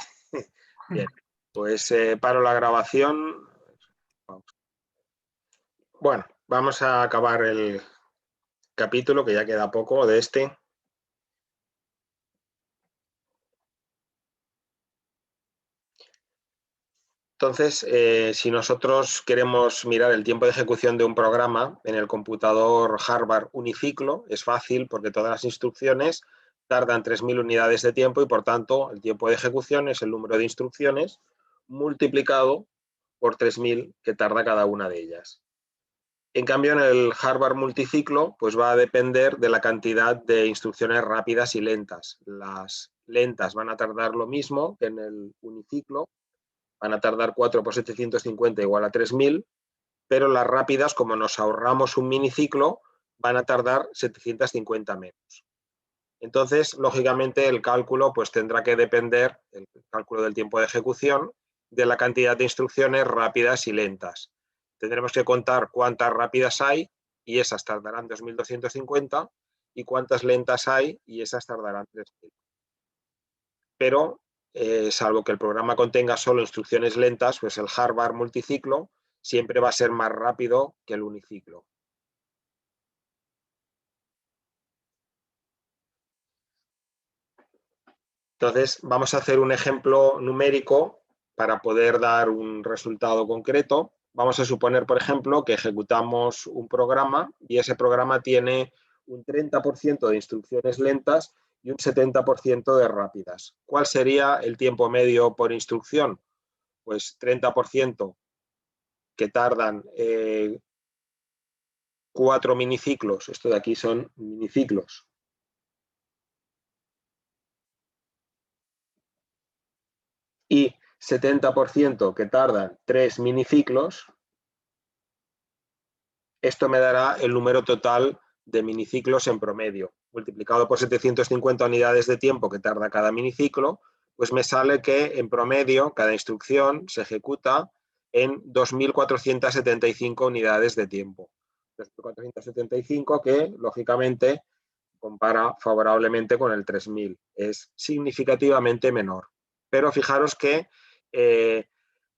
Speaker 1: Bien, pues paro la grabación. Bueno, vamos a acabar el capítulo, que ya queda poco de este. Entonces, si nosotros queremos mirar el tiempo de ejecución de un programa en el computador Harvard uniciclo, es fácil porque todas las instrucciones tardan 3.000 unidades de tiempo y, por tanto, el tiempo de ejecución es el número de instrucciones multiplicado por 3.000 que tarda cada una de ellas. En cambio, en el Harvard multiciclo, pues va a depender de la cantidad de instrucciones rápidas y lentas. Las lentas van a tardar lo mismo que en el uniciclo, van a tardar 4 por 750 igual a 3.000, pero las rápidas, como nos ahorramos un miniciclo, van a tardar 750 menos. Entonces, lógicamente, el cálculo pues tendrá que depender, el cálculo del tiempo de ejecución, de la cantidad de instrucciones rápidas y lentas. Tendremos que contar cuántas rápidas hay y esas tardarán 2.250 y cuántas lentas hay y esas tardarán 3.000. Pero, salvo que el programa contenga solo instrucciones lentas, pues el Harvard multiciclo siempre va a ser más rápido que el uniciclo. Entonces, vamos a hacer un ejemplo numérico para poder dar un resultado concreto. Vamos a suponer, por ejemplo, que ejecutamos un programa y ese programa tiene un 30% de instrucciones lentas y un 70% de rápidas. ¿Cuál sería el tiempo medio por instrucción? Pues 30% que tardan 4 miniciclos. Esto de aquí son miniciclos. Y 70% que tardan 3 miniciclos. Esto me dará el número total de miniciclos en promedio. Multiplicado por 750 unidades de tiempo que tarda cada miniciclo, pues me sale que en promedio cada instrucción se ejecuta en 2.475 unidades de tiempo. 2.475 que, lógicamente, compara favorablemente con el 3.000. Es significativamente menor. Pero fijaros que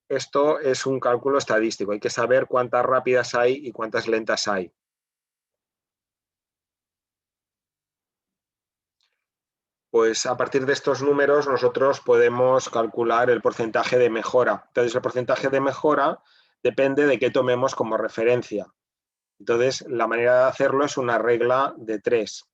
Speaker 1: esto es un cálculo estadístico. Hay que saber cuántas rápidas hay y cuántas lentas hay. Pues a partir de estos números nosotros podemos calcular el porcentaje de mejora. Entonces, el porcentaje de mejora depende de qué tomemos como referencia. Entonces, la manera de hacerlo es una regla de 3.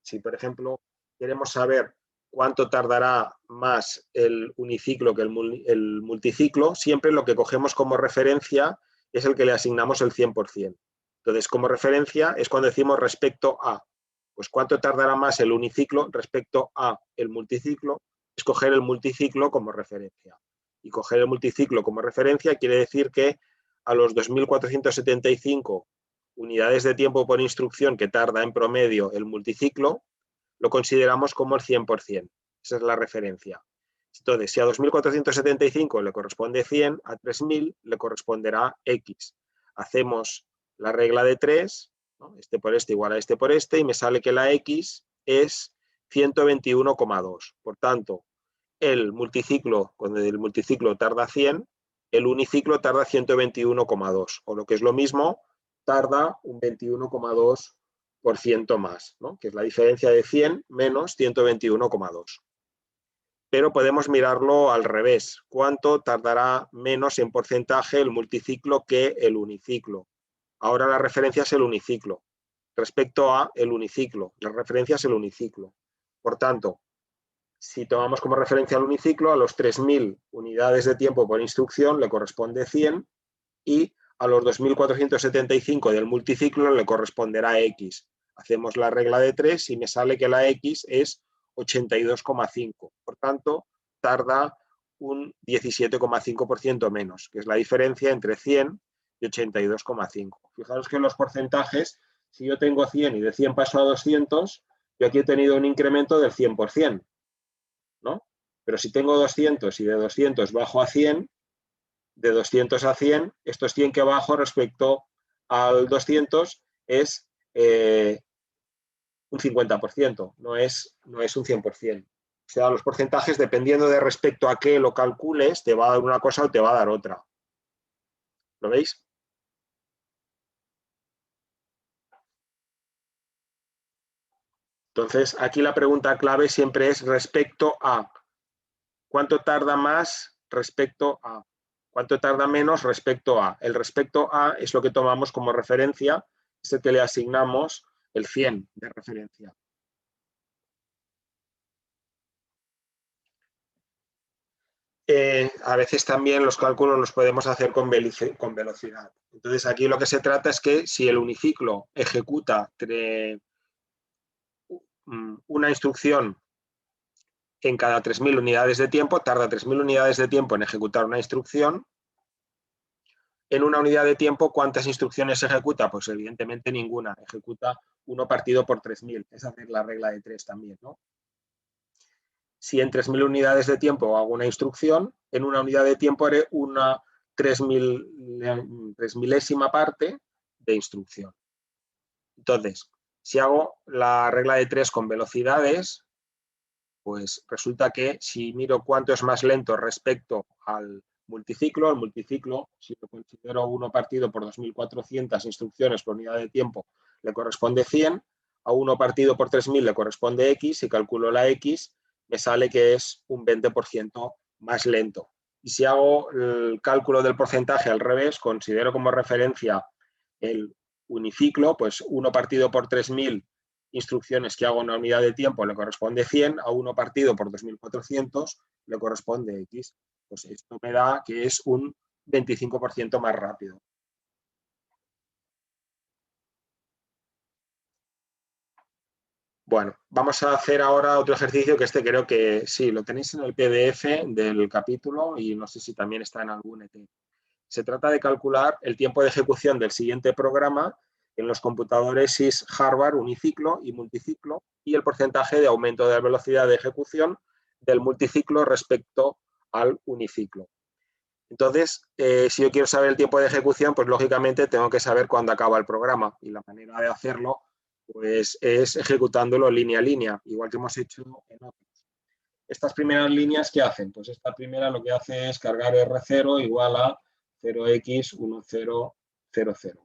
Speaker 1: Si, por ejemplo, queremos saber cuánto tardará más el uniciclo que el multiciclo, siempre lo que cogemos como referencia es el que le asignamos el 100%. Entonces, como referencia es cuando decimos respecto a. Pues cuánto tardará más el uniciclo respecto a el multiciclo, es coger el multiciclo como referencia. Y coger el multiciclo como referencia quiere decir que a los 2.475 unidades de tiempo por instrucción que tarda en promedio el multiciclo, lo consideramos como el 100%. Esa es la referencia. Entonces, si a 2.475 le corresponde 100, a 3.000 le corresponderá X. Hacemos la regla de 3, ¿no? Este por este igual a este por este, y me sale que la X es 121,2. Por tanto, el multiciclo, cuando el multiciclo tarda 100, el uniciclo tarda 121,2. O lo que es lo mismo, tarda un 21,2% más, ¿no? Que es la diferencia de 100 menos 121,2. Pero podemos mirarlo al revés. ¿Cuánto tardará menos en porcentaje el multiciclo que el uniciclo? Ahora la referencia es el uniciclo. Respecto a el uniciclo, la referencia es el uniciclo. Por tanto, si tomamos como referencia el uniciclo, a los 3000 unidades de tiempo por instrucción le corresponde 100 y a los 2475 del multiciclo le corresponderá X. Hacemos la regla de 3 y me sale que la X es 82,5. Por tanto, tarda un 17,5% menos, que es la diferencia entre 100 y 82,5. Fijaros que en los porcentajes, si yo tengo 100 y de 100 paso a 200, yo aquí he tenido un incremento del 100%, ¿no? Pero si tengo 200 y de 200 bajo a 100, de 200 a 100, estos 100 que bajo respecto al 200 es un 50%, no es un 100%. O sea, los porcentajes, dependiendo de respecto a qué lo calcules, te va a dar una cosa o te va a dar otra. ¿Lo veis? Entonces, aquí la pregunta clave siempre es respecto a. ¿Cuánto tarda más respecto a? ¿Cuánto tarda menos respecto a? El respecto a es lo que tomamos como referencia, es el que le asignamos el 100 de referencia. A veces también los cálculos los podemos hacer con velocidad. Entonces, aquí lo que se trata es que si el uniciclo ejecuta una instrucción en cada 3000 unidades de tiempo, tarda 3000 unidades de tiempo en ejecutar una instrucción. En una unidad de tiempo, ¿cuántas instrucciones ejecuta? Pues evidentemente ninguna. Ejecuta 1 partido por 3000. Es hacer la regla de 3 también, ¿no? Si en 3000 unidades de tiempo hago una instrucción, en una unidad de tiempo haré una 3000ésima parte de instrucción. Entonces, si hago la regla de 3 con velocidades, pues resulta que si miro cuánto es más lento respecto al multiciclo, el multiciclo, si lo considero 1 partido por 2400 instrucciones por unidad de tiempo, le corresponde 100, a 1 partido por 3000 le corresponde X, si calculo la X, me sale que es un 20% más lento. Y si hago el cálculo del porcentaje al revés, considero como referencia el uniciclo, pues 1 partido por 3000 instrucciones que hago en una unidad de tiempo le corresponde 100, a 1 partido por 2400 le corresponde X. Pues esto me da que es un 25% más rápido. Bueno, vamos a hacer ahora otro ejercicio que creo que sí, lo tenéis en el PDF del capítulo y no sé si también está en algún ET. Se trata de calcular el tiempo de ejecución del siguiente programa en los computadores SIS Harvard uniciclo y multiciclo y el porcentaje de aumento de la velocidad de ejecución del multiciclo respecto al uniciclo. Entonces, si yo quiero saber el tiempo de ejecución, pues lógicamente tengo que saber cuándo acaba el programa y la manera de hacerlo pues, es ejecutándolo línea a línea, igual que hemos hecho en otros. Estas primeras líneas, ¿qué hacen? Pues esta primera lo que hace es cargar R0 igual a 0x1000.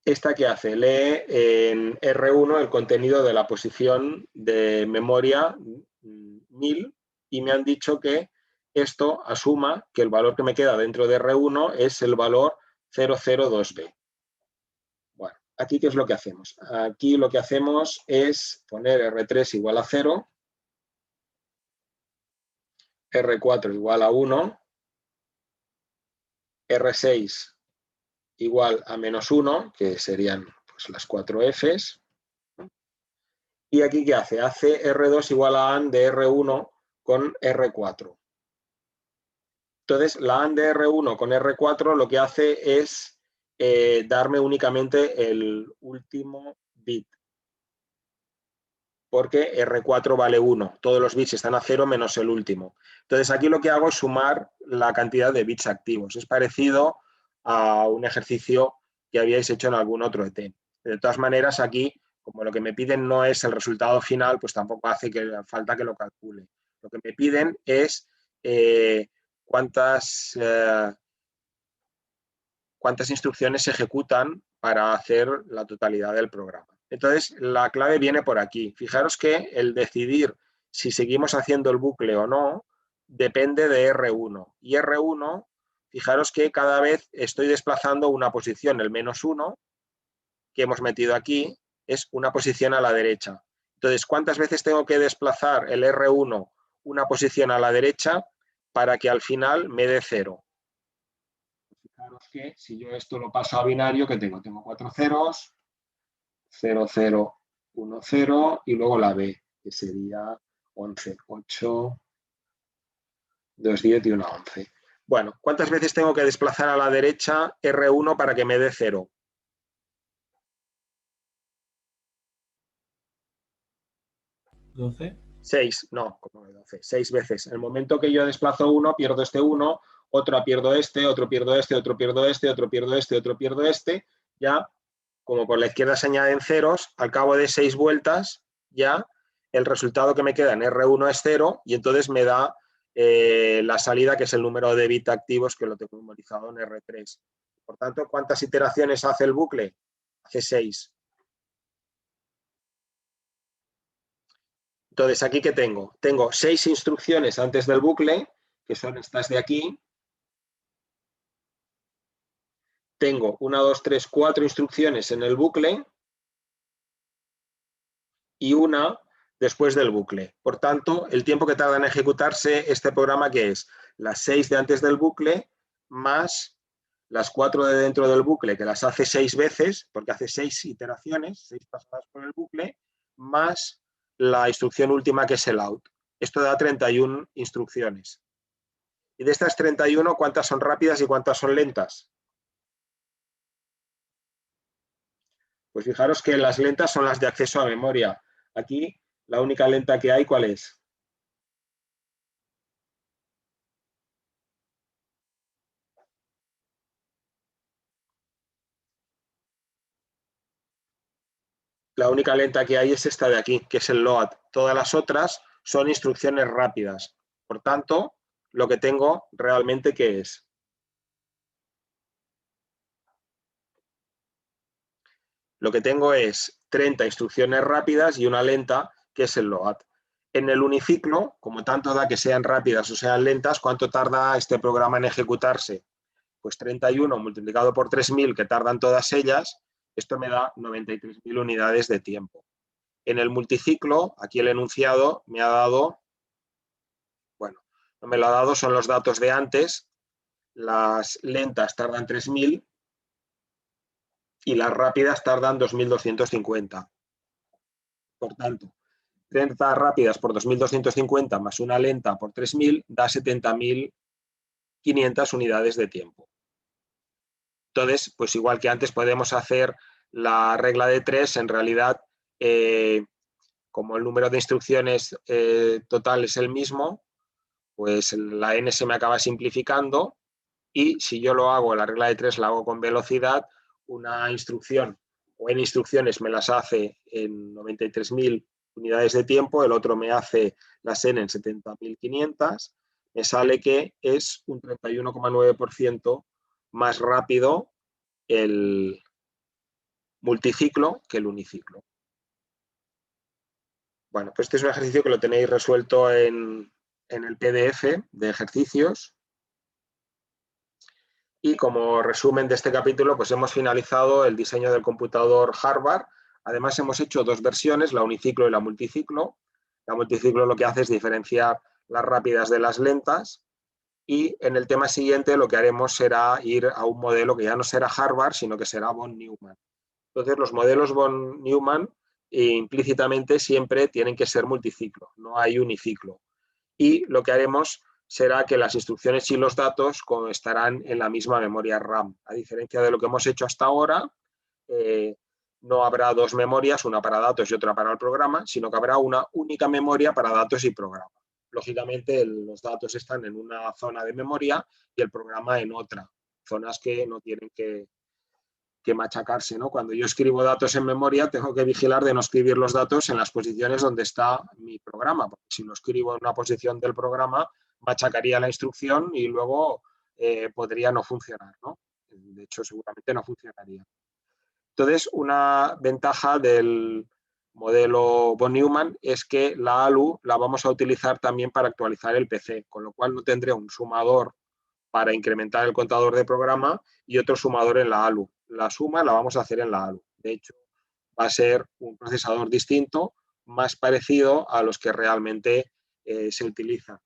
Speaker 1: ¿Esta qué hace? Lee en R1 el contenido de la posición de memoria 1000 y me han dicho que esto asuma que el valor que me queda dentro de R1 es el valor 002B. Bueno, aquí ¿qué es lo que hacemos? Aquí lo que hacemos es poner R3 igual a 0, R4 igual a 1, R6 igual a menos 1, que serían pues, las 4 Fs. ¿Y aquí qué hace? Hace R2 igual a AND de R1 con R4. Entonces, la AND de R1 con R4 lo que hace es darme únicamente el último bit. Porque R4 vale 1. Todos los bits están a 0 menos el último. Entonces, aquí lo que hago es sumar la cantidad de bits activos. Es parecido a un ejercicio que habíais hecho en algún otro ET. De todas maneras, aquí, como lo que me piden no es el resultado final, pues tampoco hace falta que lo calcule. Lo que me piden es cuántas instrucciones se ejecutan para hacer la totalidad del programa. Entonces, la clave viene por aquí. Fijaros que el decidir si seguimos haciendo el bucle o no depende de R1. Y R1, fijaros que cada vez estoy desplazando una posición, el -1, que hemos metido aquí, es una posición a la derecha. Entonces, ¿cuántas veces tengo que desplazar el R1 una posición a la derecha para que al final me dé 0? Fijaros que si yo esto lo paso a binario, ¿qué tengo? Tengo 4 ceros, 0, 0, 1, 0 y luego la B, que sería 11, 8, 2, 10 y 1, 11. Bueno, ¿cuántas veces tengo que desplazar a la derecha R1 para que me dé 0?
Speaker 2: 12.
Speaker 1: 6, no, como 12, 6 veces. En el momento que yo desplazo 1, pierdo este 1, otro pierdo este, otro pierdo este, otro pierdo este, otro pierdo este, otro pierdo este. Ya, como por la izquierda se añaden ceros, al cabo de 6 vueltas, ya el resultado que me queda en R1 es 0 y entonces me da la salida, que es el número de bits activos, que lo tengo memorizado en R3. Por tanto, ¿cuántas iteraciones hace el bucle? Hace 6. Entonces, ¿aquí qué tengo? Tengo 6 instrucciones antes del bucle, que son estas de aquí. Tengo 1, 2, 3, 4 instrucciones en el bucle y una después del bucle. Por tanto, el tiempo que tarda en ejecutarse este programa, que es las 6 de antes del bucle más las 4 de dentro del bucle, que las hace 6 veces, porque hace 6 iteraciones, 6 pasadas por el bucle, más la instrucción última, que es el out. Esto da 31 instrucciones. Y de estas 31, ¿cuántas son rápidas y cuántas son lentas? Pues fijaros que las lentas son las de acceso a memoria. Aquí, la única lenta que hay, ¿cuál es? La única lenta que hay es esta de aquí, que es el load. Todas las otras son instrucciones rápidas. Por tanto, lo que tengo realmente, ¿qué es? Lo que tengo es 30 instrucciones rápidas y una lenta, que es el load. En el uniciclo, como tanto da que sean rápidas o sean lentas, ¿cuánto tarda este programa en ejecutarse? Pues 31 multiplicado por 3.000, que tardan todas ellas, esto me da 93.000 unidades de tiempo. En el multiciclo, aquí el enunciado me ha dado, bueno, no me lo ha dado, son los datos de antes, las lentas tardan 3.000 y las rápidas tardan 2.250. Por tanto, 30 rápidas por 2.250 más una lenta por 3.000 da 70.500 unidades de tiempo. Entonces, pues igual que antes podemos hacer la regla de 3, en realidad, como el número de instrucciones total es el mismo, pues la n se me acaba simplificando y si yo lo hago, la regla de 3 la hago con velocidad, una instrucción o n instrucciones me las hace en 93.000 unidades de tiempo, el otro me hace las n en 70.500, me sale que es un 31,9% más rápido el multiciclo que el uniciclo. Bueno, pues este es un ejercicio que lo tenéis resuelto en el PDF de ejercicios. Y como resumen de este capítulo, pues hemos finalizado el diseño del computador Harvard. Además, hemos hecho 2 versiones, la uniciclo y la multiciclo. La multiciclo lo que hace es diferenciar las rápidas de las lentas. Y en el tema siguiente lo que haremos será ir a un modelo que ya no será Harvard, sino que será von Neumann. Entonces, los modelos von Neumann implícitamente siempre tienen que ser multiciclo, no hay uniciclo. Y lo que haremos será que las instrucciones y los datos estarán en la misma memoria RAM. A diferencia de lo que hemos hecho hasta ahora, no habrá 2 memorias, una para datos y otra para el programa, sino que habrá una única memoria para datos y programa. Lógicamente, los datos están en una zona de memoria y el programa en otra, zonas que no tienen que machacarse, ¿no? Cuando yo escribo datos en memoria, tengo que vigilar de no escribir los datos en las posiciones donde está mi programa, porque si lo escribo en una posición del programa, machacaría la instrucción y luego podría no funcionar, ¿no? De hecho, seguramente no funcionaría. Entonces, una ventaja del modelo von Neumann es que la ALU la vamos a utilizar también para actualizar el PC, con lo cual no tendré un sumador para incrementar el contador de programa y otro sumador en la ALU. La suma la vamos a hacer en la ALU. De hecho, va a ser un procesador distinto más parecido a los que realmente se utilizan.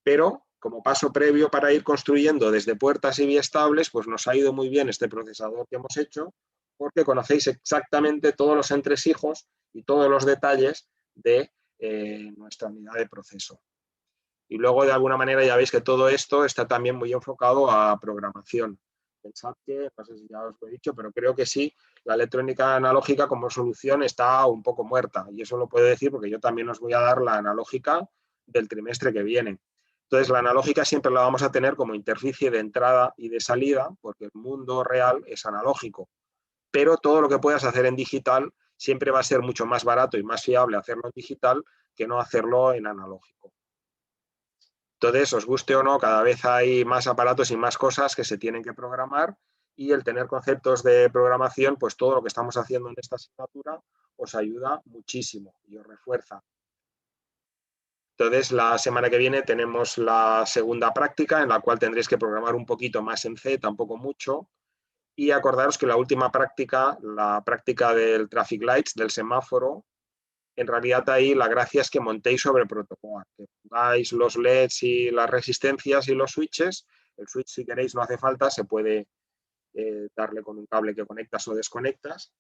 Speaker 1: Pero como paso previo para ir construyendo desde puertas y biestables, pues nos ha ido muy bien este procesador que hemos hecho, porque conocéis exactamente todos los entresijos y todos los detalles de nuestra unidad de proceso. Y luego, de alguna manera, ya veis que todo esto está también muy enfocado a programación. Pensad que, no sé si ya os lo he dicho, pero creo que sí, la electrónica analógica como solución está un poco muerta. Y eso lo puedo decir porque yo también os voy a dar la analógica del trimestre que viene. Entonces, la analógica siempre la vamos a tener como interficie de entrada y de salida, porque el mundo real es analógico. Pero todo lo que puedas hacer en digital siempre va a ser mucho más barato y más fiable hacerlo en digital que no hacerlo en analógico. Entonces, os guste o no, cada vez hay más aparatos y más cosas que se tienen que programar, y el tener conceptos de programación, pues todo lo que estamos haciendo en esta asignatura os ayuda muchísimo y os refuerza. Entonces, la semana que viene tenemos la segunda práctica en la cual tendréis que programar un poquito más en C, tampoco mucho. Y acordaros que la última práctica, la práctica del traffic lights, del semáforo, en realidad ahí la gracia es que montéis sobre protocolo, que pongáis los LEDs y las resistencias y los switches. El switch, si queréis, no hace falta, se puede darle con un cable que conectas o desconectas,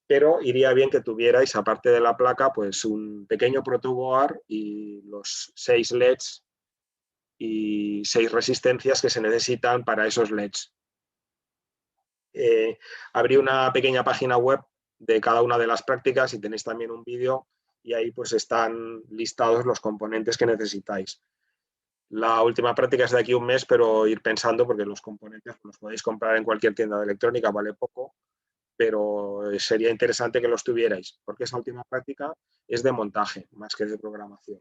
Speaker 1: pero iría bien que tuvierais, aparte de la placa, pues un pequeño protoboard y los 6 LEDs y 6 resistencias que se necesitan para esos LEDs. Abrí una pequeña página web de cada una de las prácticas y tenéis también un vídeo, y ahí pues están listados los componentes que necesitáis. La última práctica es de aquí a un mes, pero ir pensando, porque los componentes los podéis comprar en cualquier tienda de electrónica, vale poco, pero sería interesante que los tuvierais, porque esa última práctica es de montaje más que de programación.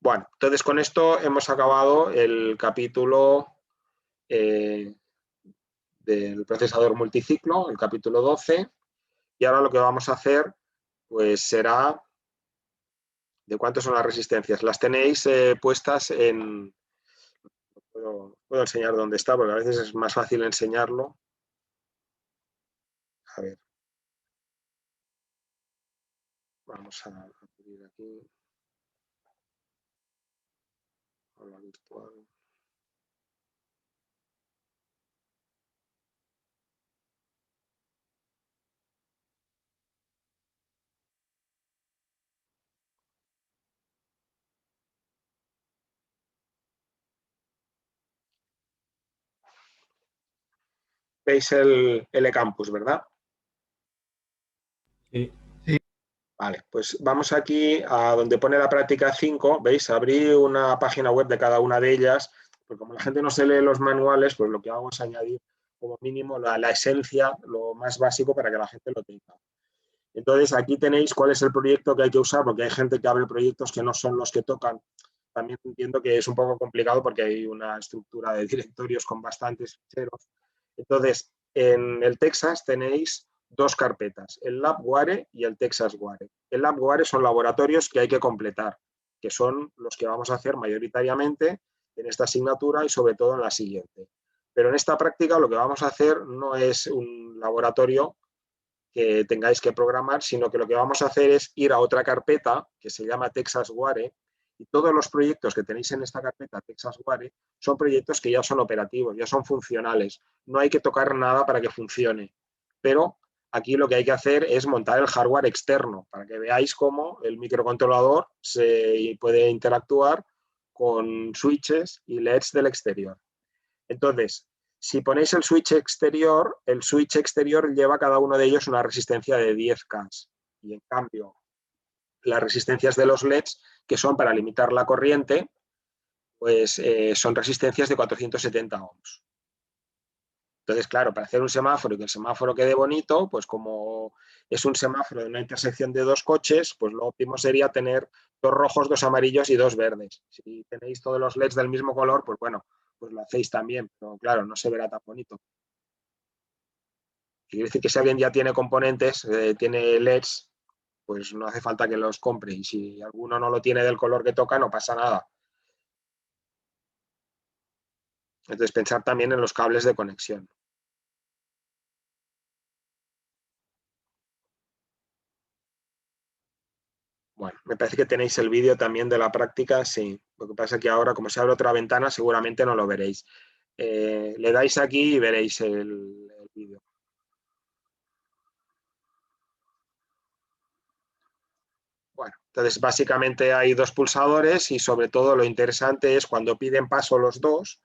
Speaker 1: Bueno, entonces con esto hemos acabado el capítulo del procesador multiciclo, el capítulo 12, y ahora lo que vamos a hacer pues será de cuántas son las resistencias. Las tenéis puestas en... Puedo enseñar dónde está, porque a veces es más fácil enseñarlo. A ver. Vamos a abrir aquí. Hola virtual. ¿Veis el L-Campus, verdad?
Speaker 3: Sí.
Speaker 1: Vale, pues vamos aquí a donde pone la práctica 5, ¿veis? Abrí una página web de cada una de ellas, porque como la gente no se lee los manuales, pues lo que hago es añadir como mínimo la esencia, lo más básico para que la gente lo tenga. Entonces aquí tenéis cuál es el proyecto que hay que usar, porque hay gente que abre proyectos que no son los que tocan. También entiendo que es un poco complicado porque hay una estructura de directorios con bastantes ficheros. Entonces, en el Texas tenéis dos carpetas, el LabWare y el TexasWare. El LabWare son laboratorios que hay que completar, que son los que vamos a hacer mayoritariamente en esta asignatura y sobre todo en la siguiente. Pero en esta práctica lo que vamos a hacer no es un laboratorio que tengáis que programar, sino que lo que vamos a hacer es ir a otra carpeta que se llama TexasWare, y todos los proyectos que tenéis en esta carpeta TexasWare son proyectos que ya son operativos, ya son funcionales. No hay que tocar nada para que funcione. Pero aquí lo que hay que hacer es montar el hardware externo para que veáis cómo el microcontrolador se puede interactuar con switches y LEDs del exterior. Entonces, si ponéis el switch exterior lleva cada uno de ellos una resistencia de 10K. Y en cambio, las resistencias de los LEDs, que son para limitar la corriente, pues son resistencias de 470 ohms. Entonces, claro, para hacer un semáforo y que el semáforo quede bonito, pues como es un semáforo de una intersección de dos coches, pues lo óptimo sería tener dos rojos, dos amarillos y dos verdes. Si tenéis todos los LEDs del mismo color, pues bueno, pues lo hacéis también, pero claro, no se verá tan bonito. Quiere decir que si alguien ya tiene componentes, tiene LEDs, pues no hace falta que los compre, y si alguno no lo tiene del color que toca, no pasa nada. Entonces, pensar también en los cables de conexión. Bueno, me parece que tenéis el vídeo también de la práctica, sí. Lo que pasa es que ahora, como se abre otra ventana, seguramente no lo veréis. Le dais aquí y veréis el vídeo. Bueno, entonces básicamente hay dos pulsadores y sobre todo lo interesante es cuando piden paso los dos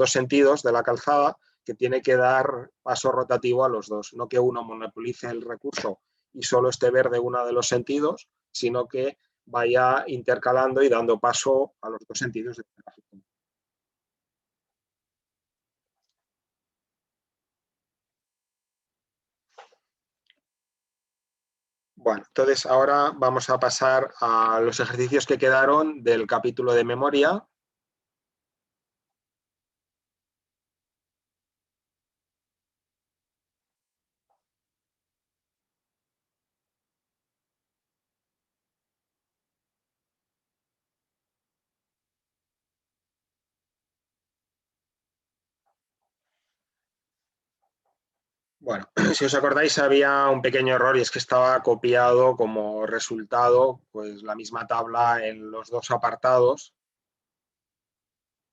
Speaker 1: sentidos de la calzada, que tiene que dar paso rotativo a los dos, no que uno monopolice el recurso y solo esté verde uno de los sentidos, sino que vaya intercalando y dando paso a los dos sentidos del gráfico. Bueno, entonces ahora vamos a pasar a los ejercicios que quedaron del capítulo de memoria. Bueno, si os acordáis había un pequeño error y es que estaba copiado como resultado pues la misma tabla en los dos apartados.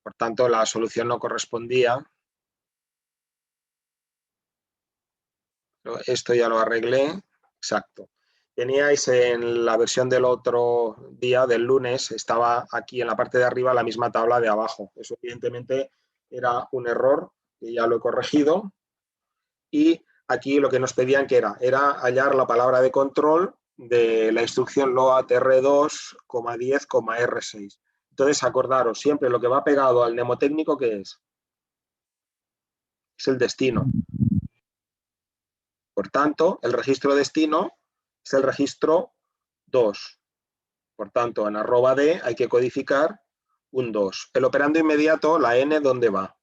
Speaker 1: Por tanto, la solución no correspondía. Esto ya lo arreglé. Exacto. Teníais en la versión del otro día, del lunes, estaba aquí en la parte de arriba la misma tabla de abajo. Eso evidentemente era un error que ya lo he corregido. Y aquí lo que nos pedían que era hallar la palabra de control de la instrucción load R2, 10, R6. Entonces, acordaros, siempre lo que va pegado al mnemotécnico, ¿qué es? Es el destino. Por tanto, el registro destino es el registro 2. Por tanto, en @d hay que codificar un 2. El operando inmediato, la n, ¿dónde va?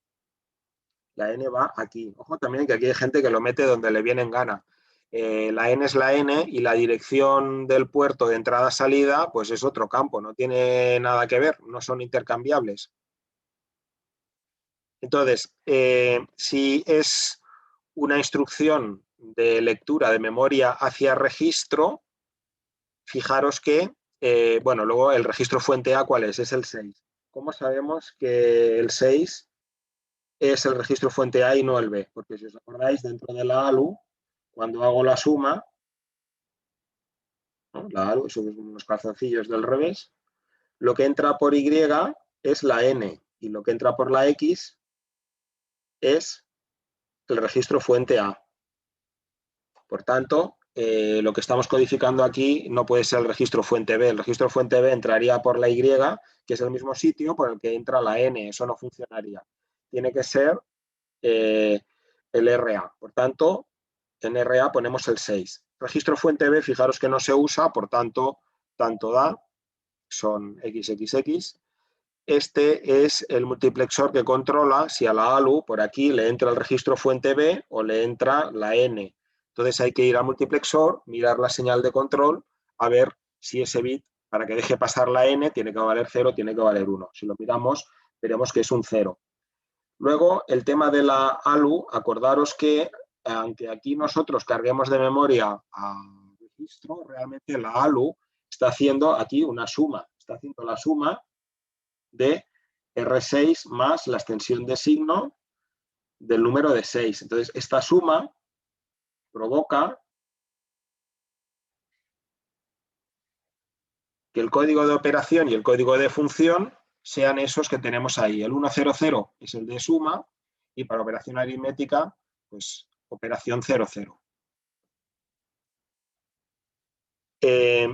Speaker 1: La n va aquí. Ojo también que aquí hay gente que lo mete donde le viene en gana. La n es la n y la dirección del puerto de entrada-salida pues es otro campo, no tiene nada que ver, no son intercambiables. Entonces, si es una instrucción de lectura de memoria hacia registro, fijaros que, bueno, luego el registro fuente A, ¿cuál es? Es el 6. ¿Cómo sabemos que el 6 es el registro fuente A y no el B? Porque si os acordáis, dentro de la ALU, cuando hago la suma, ¿no? La ALU, son unos calzoncillos del revés, lo que entra por Y es la N y lo que entra por la X es el registro fuente A. Por tanto, lo que estamos codificando aquí no puede ser el registro fuente B. El registro fuente B entraría por la Y, que es el mismo sitio por el que entra la N. Eso no funcionaría. Tiene que ser el RA. Por tanto, en RA ponemos el 6. Registro fuente B, fijaros que no se usa, por tanto, tanto da, son XXX. Este es el multiplexor que controla si a la ALU por aquí le entra el registro fuente B o le entra la N. Entonces hay que ir al multiplexor, mirar la señal de control, a ver si ese bit, para que deje pasar la N, tiene que valer 0, tiene que valer 1. Si lo miramos, veremos que es un 0. Luego, el tema de la ALU, acordaros que aunque aquí nosotros carguemos de memoria a registro, realmente la ALU está haciendo aquí una suma. Está haciendo la suma de R6 más la extensión de signo del número de 6. Entonces, esta suma provoca que el código de operación y el código de función sean esos que tenemos ahí. El 100 es el de suma y para operación aritmética, pues operación 00.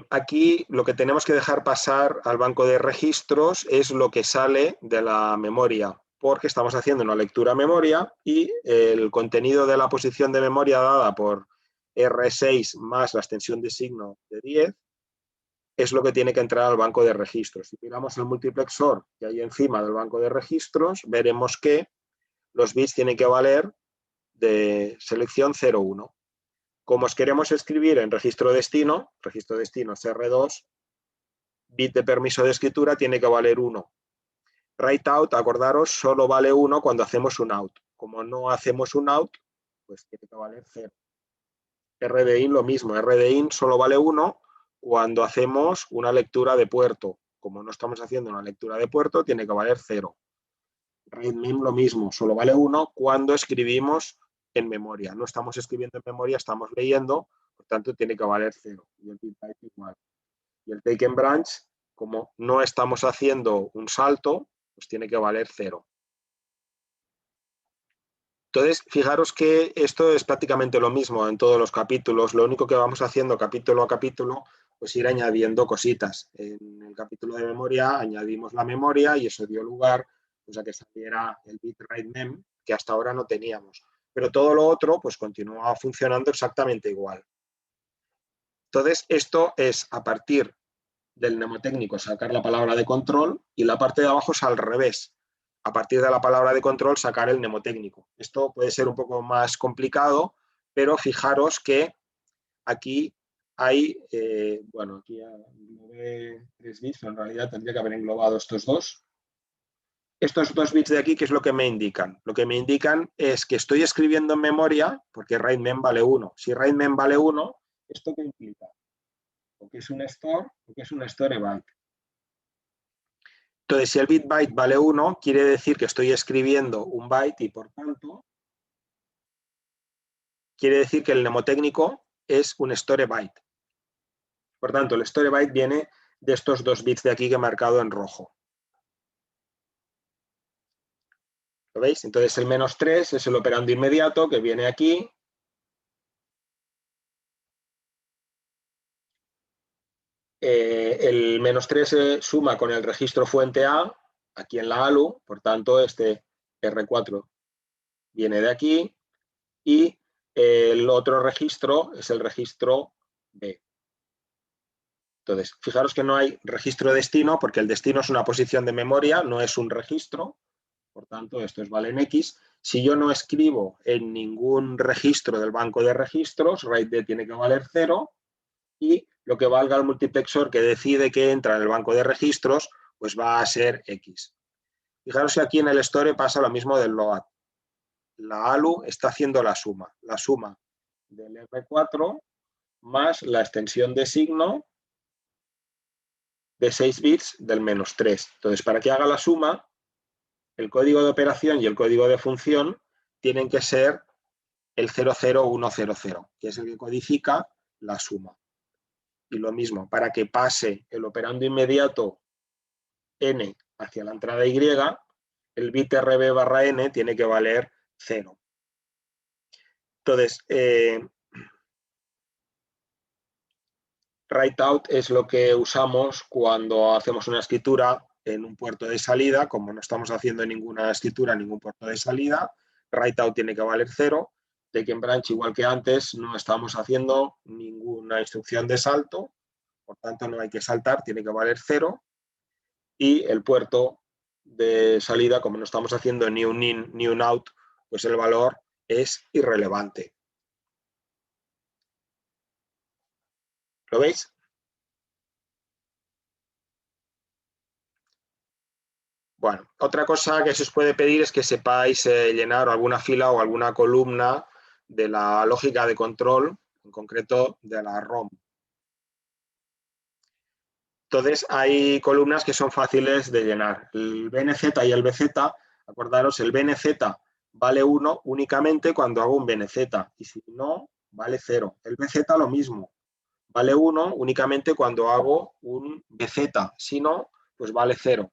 Speaker 1: Aquí lo que tenemos que dejar pasar al banco de registros es lo que sale de la memoria, porque estamos haciendo una lectura a memoria y el contenido de la posición de memoria dada por R6 más la extensión de signo de 10 es lo que tiene que entrar al banco de registros. Si miramos el multiplexor que hay encima del banco de registros, veremos que los bits tienen que valer de selección 0,1. Como os queremos escribir en registro destino es R2, bit de permiso de escritura tiene que valer 1. Write out, acordaros, solo vale 1 cuando hacemos un out. Como no hacemos un out, pues tiene que valer 0. RDIN lo mismo, RDIN solo vale 1 cuando hacemos una lectura de puerto. Como no estamos haciendo una lectura de puerto, tiene que valer 0. RaidMem lo mismo, solo vale 1 cuando escribimos en memoria. No estamos escribiendo en memoria, estamos leyendo, por tanto tiene que valer 0. Y el bitbyte igual. Y el take and branch, como no estamos haciendo un salto, pues tiene que valer 0. Entonces, fijaros que esto es prácticamente lo mismo en todos los capítulos. Lo único que vamos haciendo capítulo a capítulo, pues ir añadiendo cositas. En el capítulo de memoria añadimos la memoria y eso dio lugar pues, a que saliera el bit RaidMem, que hasta ahora no teníamos. Pero todo lo otro pues continúa funcionando exactamente igual. Entonces, esto es a partir del mnemotécnico sacar la palabra de control y la parte de abajo es al revés. A partir de la palabra de control sacar el mnemotécnico. Esto puede ser un poco más complicado, pero fijaros que aquí hay, bueno, aquí englobé 3 bits, pero en realidad tendría que haber englobado estos dos. Estos 2 bits de aquí, ¿qué es lo que me indican? Lo que me indican es que estoy escribiendo en memoria porque RaidMem vale 1. Si RaidMem vale 1, ¿esto qué implica? O que es un store o que es un store byte. Entonces, si el bit byte vale 1, quiere decir que estoy escribiendo un byte y, por tanto, quiere decir que el mnemotécnico es un store byte. Por tanto, el store byte viene de estos 2 bits de aquí que he marcado en rojo. ¿Lo veis? Entonces, el -3 es el operando inmediato que viene aquí. El -3 se suma con el registro fuente A, aquí en la ALU, por tanto, este R4 viene de aquí, y el otro registro es el registro B. Entonces, fijaros que no hay registro destino, porque el destino es una posición de memoria, no es un registro, por tanto, esto es vale en X. Si yo no escribo en ningún registro del banco de registros, write tiene que valer 0, y lo que valga el multiplexor que decide que entra en el banco de registros, pues va a ser X. Fijaros que aquí en el store pasa lo mismo del load. La ALU está haciendo la suma del R4 más la extensión de signo de 6 bits del -3. Entonces, para que haga la suma, el código de operación y el código de función tienen que ser el 00100, que es el que codifica la suma. Y lo mismo, para que pase el operando inmediato n hacia la entrada y, el bit rb/n tiene que valer 0. Entonces, write-out es lo que usamos cuando hacemos una escritura en un puerto de salida. Como no estamos haciendo ninguna escritura en ningún puerto de salida, write-out tiene que valer 0. Take and branch, igual que antes, no estamos haciendo ninguna instrucción de salto, por tanto no hay que saltar, tiene que valer 0. Y el puerto de salida, como no estamos haciendo ni un in ni un out, pues el valor es irrelevante. ¿Lo veis? Bueno, otra cosa que se os puede pedir es que sepáis llenar alguna fila o alguna columna de la lógica de control, en concreto de la ROM. Entonces, hay columnas que son fáciles de llenar. El BNZ y el BZ, acordaros, el BNZ vale 1 únicamente cuando hago un BNZ y si no, vale 0. El BZ lo mismo, vale 1 únicamente cuando hago un BZ, si no, pues vale 0.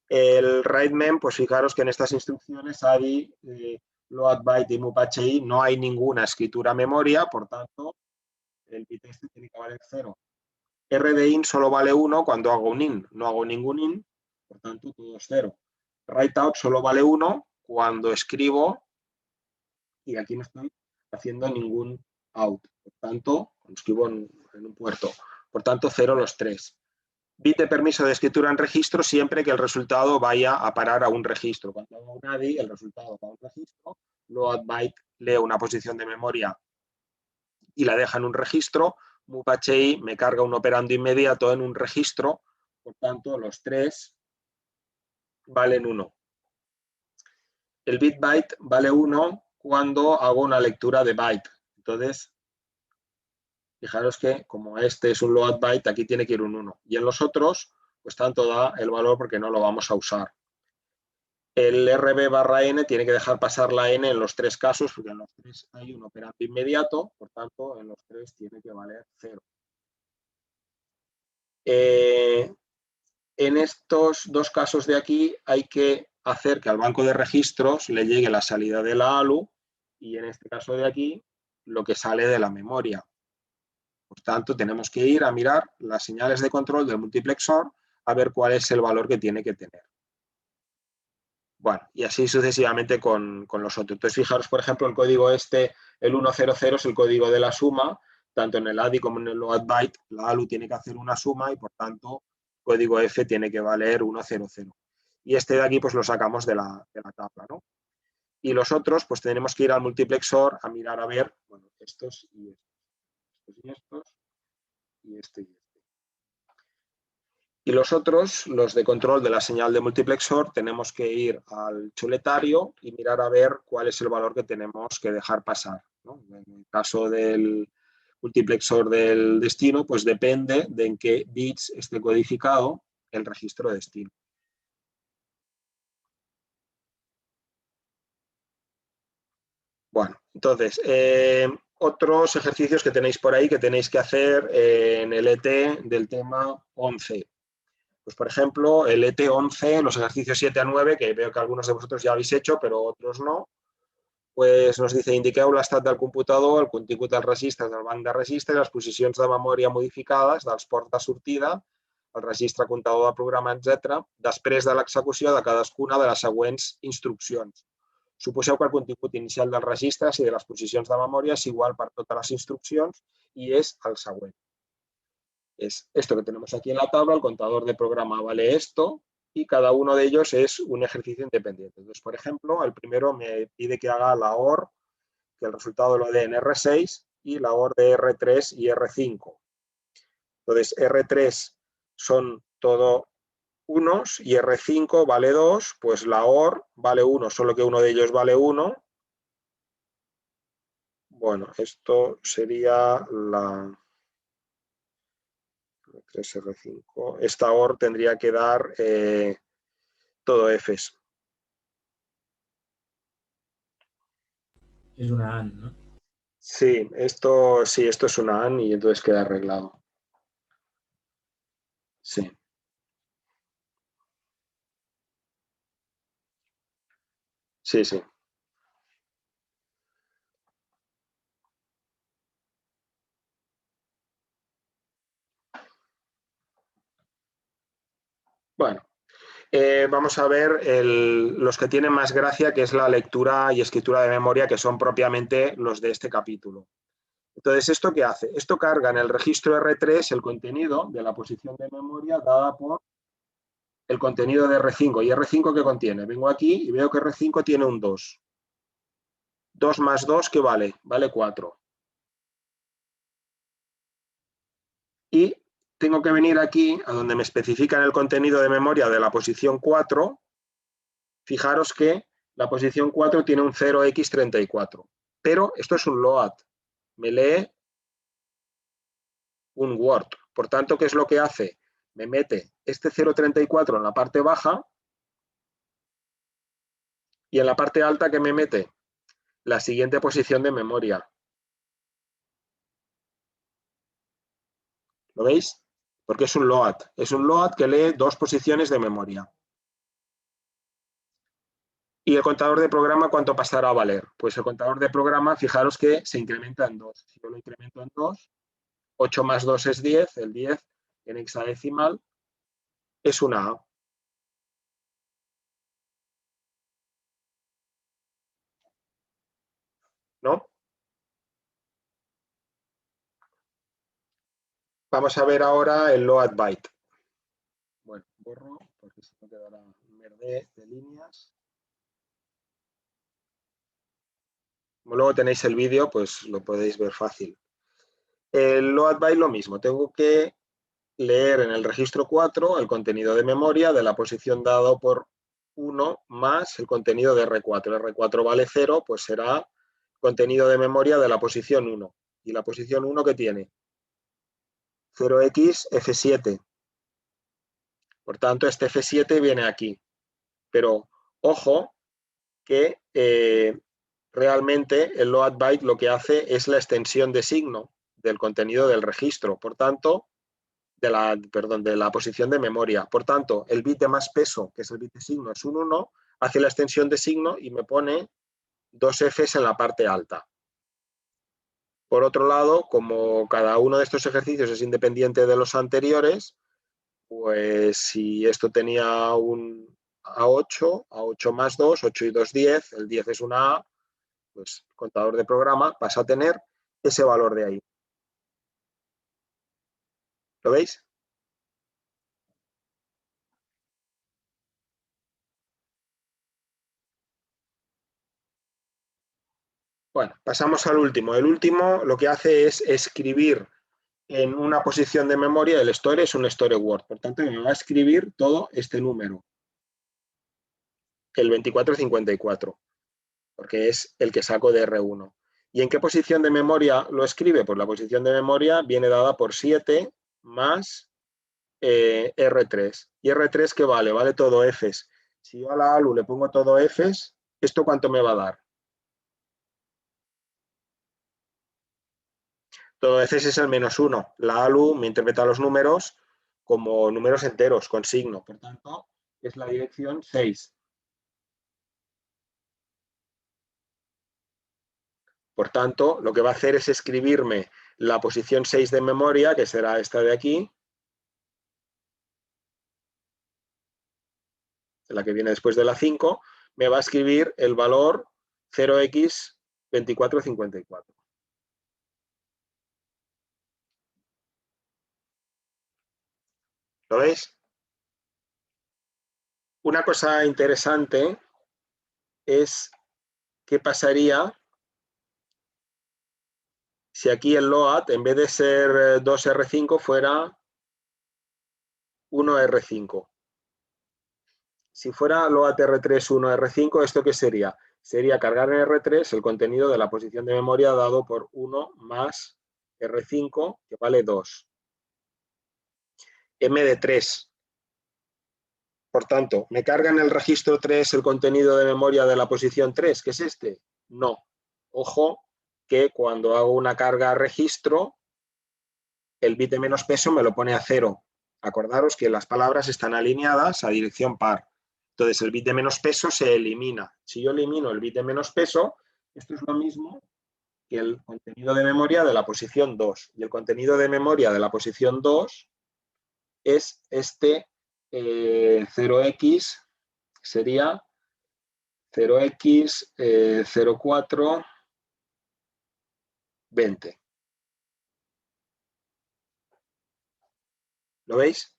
Speaker 1: El RaidMem, pues fijaros que en estas instrucciones ADI, load byte y move HI no hay ninguna escritura a memoria, por tanto, el bit este tiene que valer 0. RDIN solo vale 1 cuando hago un in, no hago ningún in, por tanto todo es 0. Write-out solo vale 1 cuando escribo y aquí no estoy haciendo ningún out, por tanto, cuando escribo en un puerto, por tanto 0 los 3. Bit de permiso de escritura en registro siempre que el resultado vaya a parar a un registro. Cuando hago un ADI, el resultado va a un registro, load byte lee una posición de memoria y la deja en un registro, MoveHI me carga un operando inmediato en un registro, por tanto los 3 valen 1. El bit byte vale 1 cuando hago una lectura de byte. Entonces, fijaros que como este es un load byte, aquí tiene que ir un 1. Y en los otros, pues tanto da el valor porque no lo vamos a usar. El RB/n tiene que dejar pasar la n en los tres casos, porque en los tres hay un operando inmediato, por tanto, en los tres tiene que valer 0. En estos dos casos de aquí hay que hacer que al banco de registros le llegue la salida de la ALU y en este caso de aquí lo que sale de la memoria. Por tanto, tenemos que ir a mirar las señales de control del multiplexor a ver cuál es el valor que tiene que tener. Bueno, y así sucesivamente con los otros. Entonces, fijaros, por ejemplo, el código este, el 100, es el código de la suma, tanto en el ADI como en el load byte, la ALU tiene que hacer una suma y, por tanto, código F tiene que valer 100. Y este de aquí, pues lo sacamos de la tabla, ¿no? Y los otros, pues tenemos que ir al multiplexor a mirar a ver, bueno, estos y estos, y este y este. Y los otros, los de control de la señal de multiplexor, tenemos que ir al chuletario y mirar a ver cuál es el valor que tenemos que dejar pasar, ¿no? En el caso del multiplexor del destino, pues depende de en qué bits esté codificado el registro de destino. Bueno, entonces, otros ejercicios que tenéis por ahí que tenéis que hacer en el ET del tema 11. Pues, por ejemplo, el ET11, los ejercicios 7 a 9, que veo que algunos de vosotros ya habéis hecho, pero otros no, pues nos dice indiqueu l'estat del computador, el contingut dels registres del banc de registres, les posicions de memòria modificades dels ports de sortida, el registre comptador de programa, etc., després de l'execució de cadascuna de les següents instruccions. Suposeu que el contingut inicial dels registres i de les posicions de memòria és igual per totes les instruccions i és el següent. Es esto que tenemos aquí en la tabla, el contador de programa vale esto y cada uno de ellos es un ejercicio independiente. Entonces, por ejemplo, el primero me pide que haga la OR, que el resultado lo dé en R6 y la OR de R3 y R5. Entonces, R3 son todo unos y R5 vale 2, pues la OR vale 1, solo que uno de ellos vale 1. Bueno, esto sería la 3R5. Esta OR tendría que dar todo Fs.
Speaker 3: Es una AND, ¿no?
Speaker 1: Sí, esto es una AND y entonces queda arreglado. Sí. Sí, sí. Bueno, vamos a ver los que tienen más gracia, que es la lectura y escritura de memoria, que son propiamente los de este capítulo. Entonces, ¿esto qué hace? Esto carga en el registro R3 el contenido de la posición de memoria dada por el contenido de R5. ¿Y R5 qué contiene? Vengo aquí y veo que R5 tiene un 2. 2 más 2, ¿qué vale? Vale 4. Y tengo que venir aquí, a donde me especifican el contenido de memoria de la posición 4. Fijaros que la posición 4 tiene un 0x34. Pero esto es un load. Me lee un word. Por tanto, ¿qué es lo que hace? Me mete este 0.34 en la parte baja y en la parte alta, ¿qué me mete? La siguiente posición de memoria. ¿Lo veis? Porque es un load. Es un load que lee dos posiciones de memoria. ¿Y el contador de programa cuánto pasará a valer? Pues el contador de programa, fijaros que se incrementa en 2. Si yo lo incremento en 2, 8 más 2 es 10, el 10 en hexadecimal es una A. ¿No? Vamos a ver ahora el load byte. Bueno, borro porque se me quedará un verde de líneas. Como luego tenéis el vídeo, pues lo podéis ver fácil. El load byte lo mismo. Tengo que leer en el registro 4 el contenido de memoria de la posición dado por 1 más el contenido de R4. El R4 vale 0, pues será contenido de memoria de la posición 1. ¿Y la posición 1 qué tiene? 0x F7. Por tanto, este F7 viene aquí. Pero ojo que realmente el load byte lo que hace es la extensión de signo del contenido del registro, por tanto, de la posición de memoria. Por tanto, el bit de más peso, que es el bit de signo, es un 1, hace la extensión de signo y me pone 2 Fs en la parte alta. Por otro lado, como cada uno de estos ejercicios es independiente de los anteriores, pues si esto tenía un A8 más 2, 8 y 2, 10, el 10 es una A, pues contador de programa pasa a tener ese valor de ahí. ¿Lo veis? Bueno, pasamos al último. El último lo que hace es escribir en una posición de memoria, el store es un store word, por tanto me va a escribir todo este número, el 2454, porque es el que saco de R1. ¿Y en qué posición de memoria lo escribe? Pues la posición de memoria viene dada por 7 más R3. ¿Y R3 qué vale? Vale todo Fs. Si yo a la ALU le pongo todo Fs, ¿esto cuánto me va a dar? Todo Fs es el -1. La ALU me interpreta los números como números enteros, con signo. Por tanto, es la dirección 6. Por tanto, lo que va a hacer es escribirme la posición 6 de memoria, que será esta de aquí, la que viene después de la 5, me va a escribir el valor 0x2454. ¿Lo veis? Una cosa interesante es qué pasaría si aquí el load, en vez de ser 2R5, fuera 1R5. Si fuera load R3, 1R5, ¿esto qué sería? Sería cargar en R3 el contenido de la posición de memoria dado por 1 más R5, que vale 2. M de 3. Por tanto, ¿me carga en el registro 3 el contenido de memoria de la posición 3, que es este? No. Ojo que cuando hago una carga a registro, el bit de menos peso me lo pone a 0. Acordaros que las palabras están alineadas a dirección par. Entonces, el bit de menos peso se elimina. Si yo elimino el bit de menos peso, esto es lo mismo que el contenido de memoria de la posición 2. Y el contenido de memoria de la posición 2 es este 0x, sería 0x 04 20. ¿Lo veis?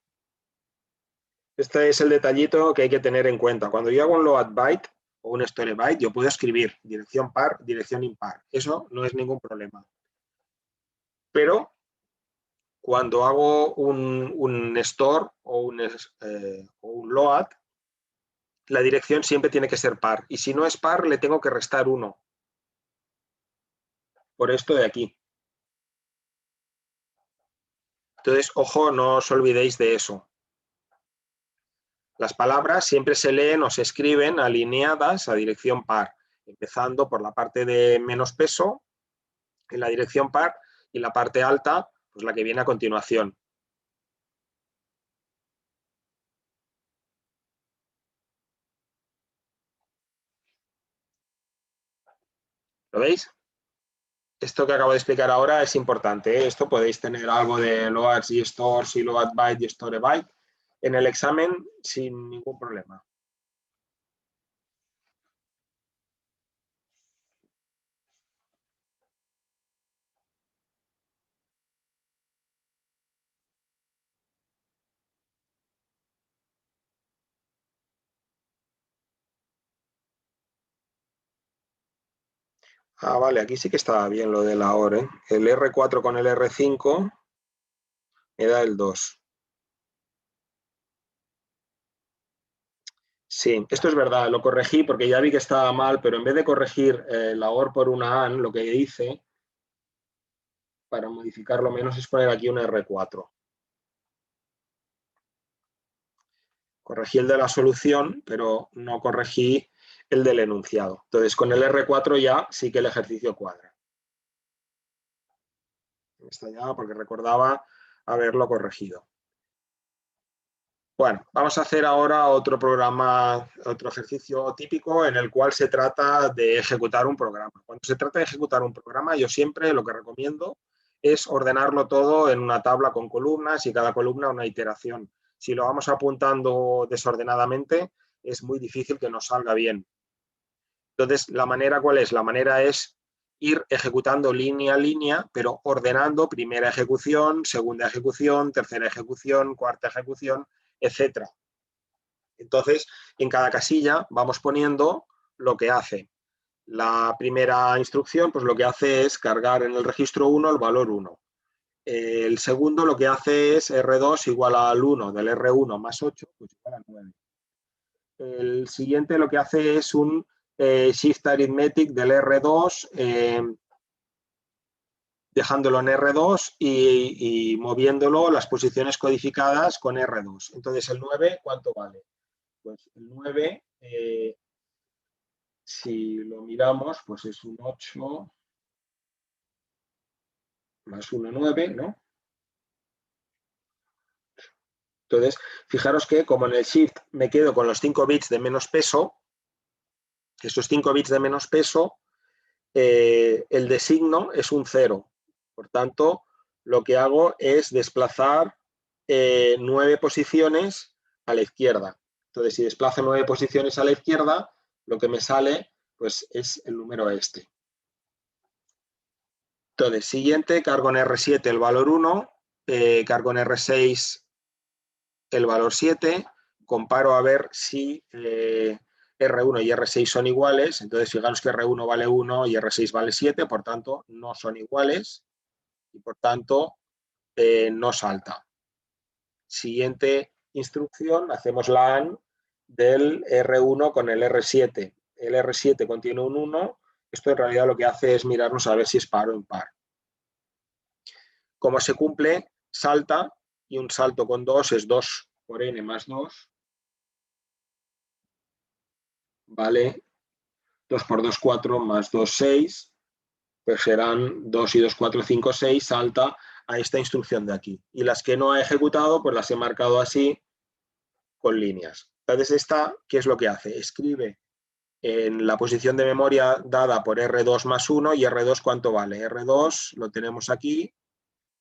Speaker 1: Este es el detallito que hay que tener en cuenta. Cuando yo hago un load byte o un store byte, yo puedo escribir dirección par, dirección impar. Eso no es ningún problema. Pero cuando hago un store o un load, la dirección siempre tiene que ser par. Y si no es par, le tengo que restar 1. Por esto de aquí. Entonces, ojo, no os olvidéis de eso. Las palabras siempre se leen o se escriben alineadas a dirección par, empezando por la parte de menos peso en la dirección par y la parte alta, pues la que viene a continuación. ¿Lo veis? Esto que acabo de explicar ahora es importante, ¿eh? Esto podéis tener algo de loads y stores y load byte y store byte en el examen sin ningún problema. Ah, vale, aquí sí que estaba bien lo de la OR, ¿eh? El R4 con el R5 me da el 2. Sí, esto es verdad, lo corregí porque ya vi que estaba mal, pero en vez de corregir la OR por una AN, lo que hice, para modificarlo menos es poner aquí un R4. Corregí el de la solución, pero no corregí el del enunciado. Entonces, con el R4 ya sí que el ejercicio cuadra. Me extrañaba porque recordaba haberlo corregido. Bueno, vamos a hacer ahora otro programa, otro ejercicio típico en el cual se trata de ejecutar un programa. Cuando se trata de ejecutar un programa, yo siempre lo que recomiendo es ordenarlo todo en una tabla con columnas y cada columna una iteración. Si lo vamos apuntando desordenadamente, es muy difícil que nos salga bien. Entonces, ¿la manera cuál es? La manera es ir ejecutando línea a línea, pero ordenando primera ejecución, segunda ejecución, tercera ejecución, cuarta ejecución, etcétera. Entonces, en cada casilla vamos poniendo lo que hace. La primera instrucción, pues lo que hace es cargar en el registro 1 el valor 1. El segundo lo que hace es R2 igual al 1 del R1 más 8, pues igual a 9. El siguiente lo que hace es un shift arithmetic del R2, dejándolo en R2 y moviéndolo las posiciones codificadas con R2. Entonces, el 9, ¿cuánto vale? Pues el 9, si lo miramos, pues es un 8 más 1, 9, ¿no? Entonces, fijaros que como en el shift me quedo con los 5 bits de menos peso, esos 5 bits de menos peso, el de signo es un 0. Por tanto, lo que hago es desplazar 9 posiciones a la izquierda. Entonces, si desplazo 9 posiciones a la izquierda, lo que me sale pues, es el número este. Entonces, siguiente, cargo en R7 el valor 1, cargo en R6 el valor 7, comparo a ver si R1 y R6 son iguales. Entonces, fijaros que R1 vale 1 y R6 vale 7, por tanto, no son iguales y, por tanto, no salta. Siguiente instrucción, hacemos la AND del R1 con el R7. El R7 contiene un 1. Esto en realidad lo que hace es mirarnos a ver si es par o impar. Como se cumple, salta, y un salto con 2 es 2 por n más 2. Vale, 2 por 2, 4, más 2, 6. Pues serán 2 y 2, 4, 5, 6. Salta a esta instrucción de aquí. Y las que no he ejecutado, pues las he marcado así con líneas. Entonces, esta, ¿qué es lo que hace? Escribe en la posición de memoria dada por R2 más 1 y R2 ¿cuánto vale? R2 lo tenemos aquí,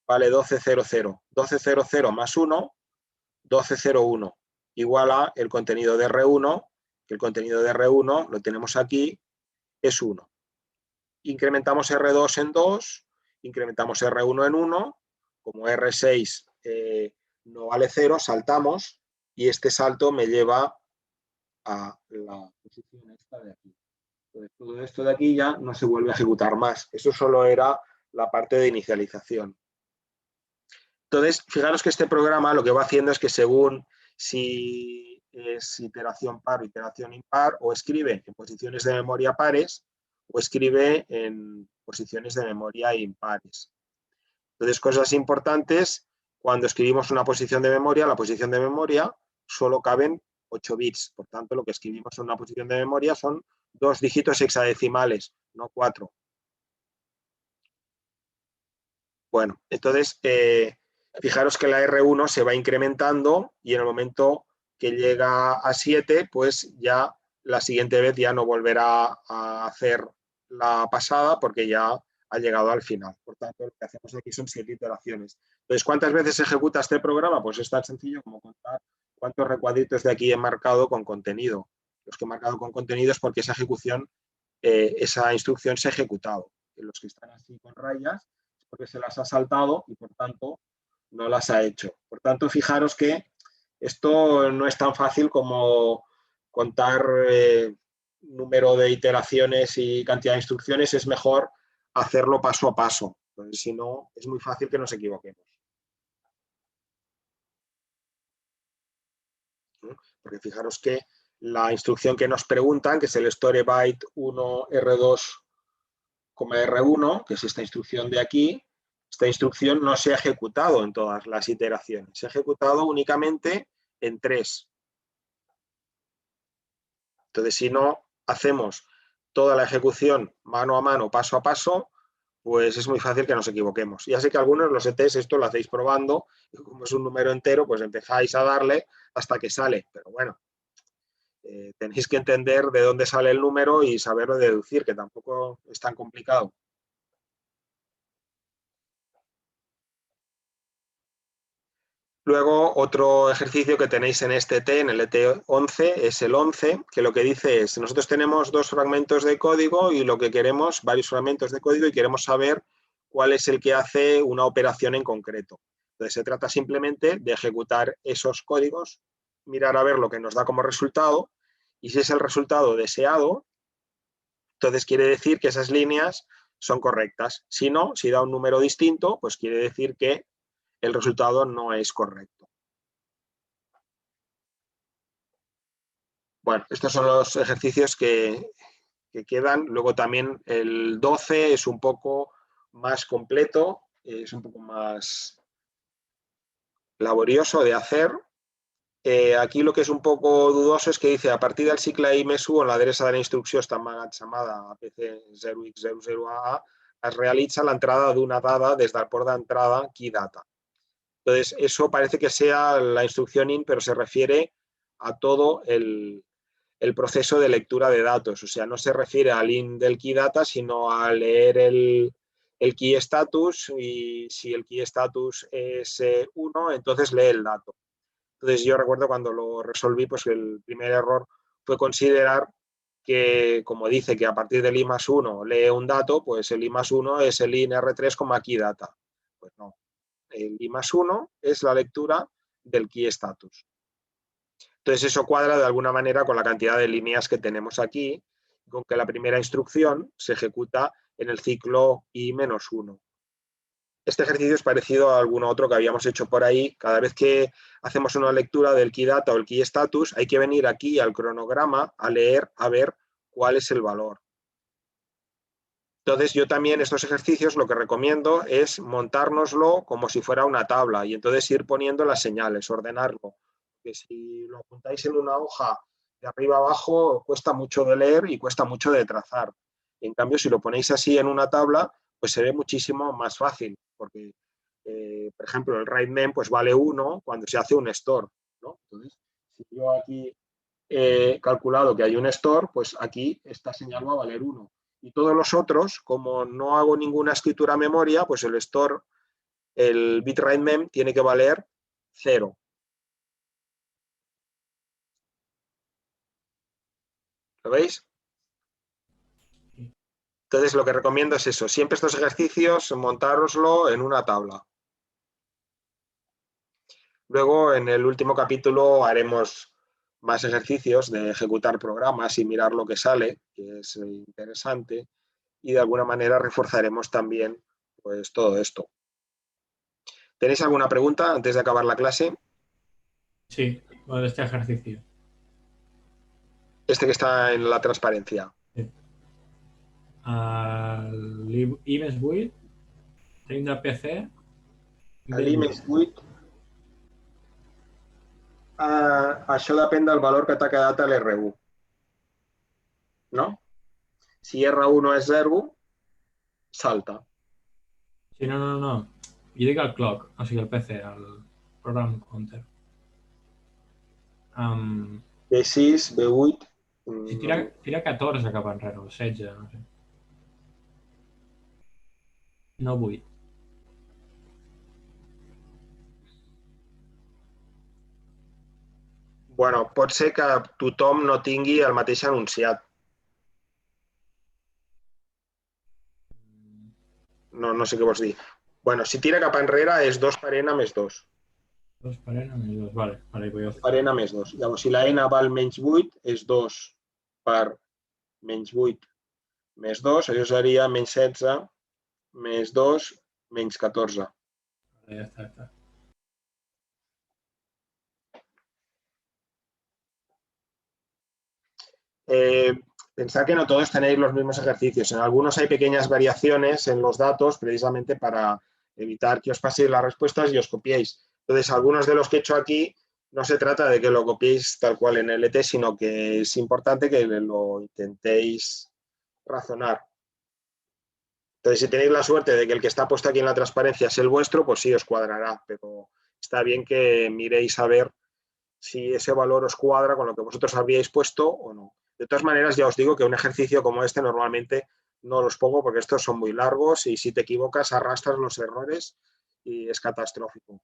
Speaker 1: vale 1200. 1200 más 1, 1201, igual a el contenido de R1, que el contenido de R1 lo tenemos aquí, es 1. Incrementamos R2 en 2, incrementamos R1 en 1, como R6 no vale 0, saltamos y este salto me lleva a la posición esta de aquí. Entonces, todo esto de aquí ya no se vuelve a ejecutar más. Eso solo era la parte de inicialización. Entonces, fijaros que este programa lo que va haciendo es que según si es iteración par o iteración impar, o escribe en posiciones de memoria pares o escribe en posiciones de memoria impares. Entonces, cosas importantes, cuando escribimos una posición de memoria, la posición de memoria solo caben 8 bits. Por tanto, lo que escribimos en una posición de memoria son 2 dígitos hexadecimales, no 4. Bueno, entonces, fijaros que la R1 se va incrementando y en el momento que llega a 7, pues ya la siguiente vez ya no volverá a hacer la pasada porque ya ha llegado al final. Por tanto, lo que hacemos aquí son 7 iteraciones. Entonces, ¿cuántas veces se ejecuta este programa? Pues es tan sencillo como contar cuántos recuadritos de aquí he marcado con contenido. Los que he marcado con contenido es porque esa ejecución, esa instrucción se ha ejecutado. Los que están así con rayas es porque se las ha saltado y por tanto no las ha hecho. Por tanto, fijaros que esto no es tan fácil como contar número de iteraciones y cantidad de instrucciones, es mejor hacerlo paso a paso. Entonces, si no, es muy fácil que nos equivoquemos. Porque fijaros que la instrucción que nos preguntan, que es el store byte 1 R2, R1, que es esta instrucción de aquí, esta instrucción no se ha ejecutado en todas las iteraciones, se ha ejecutado únicamente en 3. Entonces, si no hacemos toda la ejecución mano a mano, paso a paso, pues es muy fácil que nos equivoquemos. Ya sé que algunos los ETs esto lo hacéis probando, y como es un número entero, pues empezáis a darle hasta que sale, pero bueno, tenéis que entender de dónde sale el número y saberlo deducir, que tampoco es tan complicado. Luego, otro ejercicio que tenéis en este ET, en el ET11, es el 11, que lo que dice es, nosotros tenemos 2 fragmentos de código y lo que queremos, varios fragmentos de código, y queremos saber cuál es el que hace una operación en concreto. Entonces, se trata simplemente de ejecutar esos códigos, mirar a ver lo que nos da como resultado, y si es el resultado deseado, entonces quiere decir que esas líneas son correctas. Si no, si da un número distinto, pues quiere decir que el resultado no es correcto. Bueno, estos son los ejercicios que quedan. Luego también el 12 es un poco más completo, es un poco más laborioso de hacer. Aquí lo que és un poco dudoso és que dice a partir del cicle I+1 en l'adreça de la instrucció està emmagatzemada a PC0x00AA es realitza l'entrada d'una dada des del port d'entrada keyData. Entonces, eso parece que sea la instrucción IN, pero se refiere a todo el proceso de lectura de datos. O sea, no se refiere al IN del keyData, sino a leer el key status y si el key status es 1, entonces lee el dato. Entonces yo recuerdo cuando lo resolví, pues el primer error fue considerar que, como dice que a partir del I+1 lee un dato, pues el I+1 es el IN R3 como aquí data. Pues no, el I+1 es la lectura del key status. Entonces eso cuadra de alguna manera con la cantidad de líneas que tenemos aquí, con que la primera instrucción se ejecuta en el ciclo I-1. Este ejercicio es parecido a algún otro que habíamos hecho por ahí. Cada vez que hacemos una lectura del key data o el key status, hay que venir aquí al cronograma a leer, a ver cuál es el valor. Entonces, yo también estos ejercicios lo que recomiendo es montárnoslo como si fuera una tabla y entonces ir poniendo las señales, ordenarlo. Que si lo apuntáis en una hoja de arriba a abajo, cuesta mucho de leer y cuesta mucho de trazar. En cambio, si lo ponéis así en una tabla, pues se ve muchísimo más fácil, porque, por ejemplo, el write mem pues vale 1 cuando se hace un store, ¿no? Entonces, si yo aquí he calculado que hay un store, pues aquí esta señal va a valer 1. Y todos los otros, como no hago ninguna escritura a memoria, pues el store, el bit write mem tiene que valer 0. ¿Lo veis? Entonces, lo que recomiendo es eso. Siempre estos ejercicios, montároslo en una tabla. Luego, en el último capítulo, haremos más ejercicios de ejecutar programas y mirar lo que sale, que es interesante. Y de alguna manera reforzaremos también pues, todo esto. ¿Tenéis alguna pregunta antes de acabar la clase?
Speaker 3: Sí, lo de este ejercicio.
Speaker 1: Este que está en la transparencia.
Speaker 3: Sí. l'IMES8 tenim de PC
Speaker 1: l'IMES8 això depèn del valor que t'ha quedat a l'R1. No? Si R1 és 0, salta.
Speaker 3: Sí, no. Jo dic el clock, o sigui el PC, el program counter.
Speaker 1: B6, B8...
Speaker 3: Si tira 14 cap enrere, o 16, no sé. No 8.
Speaker 1: Bueno, pot ser que tothom no tingui el mateix enunciat. No sé què vols dir. Bueno, si tira cap enrere és 2 per n més 2.
Speaker 3: 2 per n més 2, vale. Vale, voy a hacer.
Speaker 1: Per n més 2. Llavors, si la n val menys 8, és 2 per menys 8 més 2, això seria menys 16 més 2 menys 14.
Speaker 3: Vale, ya está.
Speaker 1: Pensad que no todos tenéis los mismos ejercicios. En algunos hay pequeñas variaciones en los datos precisamente para evitar que os paséis las respuestas y os copiéis. Entonces, algunos de los que he hecho aquí no se trata de que lo copiéis tal cual en LT, sino que es importante que lo intentéis razonar. Entonces, si tenéis la suerte de que el que está puesto aquí en la transparencia es el vuestro, pues sí os cuadrará, pero está bien que miréis a ver si ese valor os cuadra con lo que vosotros habríais puesto o no. De todas maneras, ya os digo que un ejercicio como este normalmente no los pongo porque estos son muy largos y si te equivocas arrastras los errores y es catastrófico.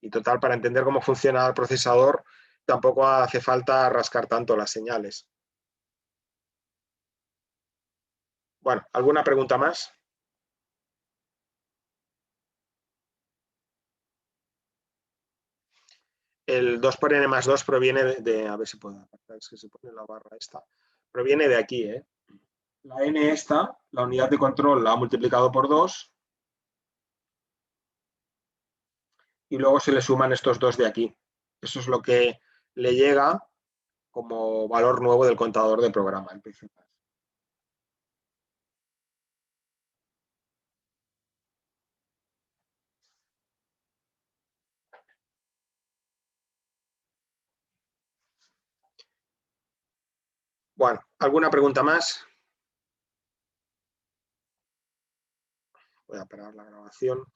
Speaker 1: Y total, para entender cómo funciona el procesador, tampoco hace falta rascar tanto las señales. Bueno, ¿alguna pregunta más? El 2 por n más 2 proviene a ver si puedo apartar, es que se pone la barra esta. Proviene de aquí, ¿eh? La n esta, la unidad de control la ha multiplicado por 2 y luego se le suman estos dos de aquí. Eso es lo que le llega como valor nuevo del contador de programa. Bueno, ¿alguna pregunta más? Voy a parar la grabación.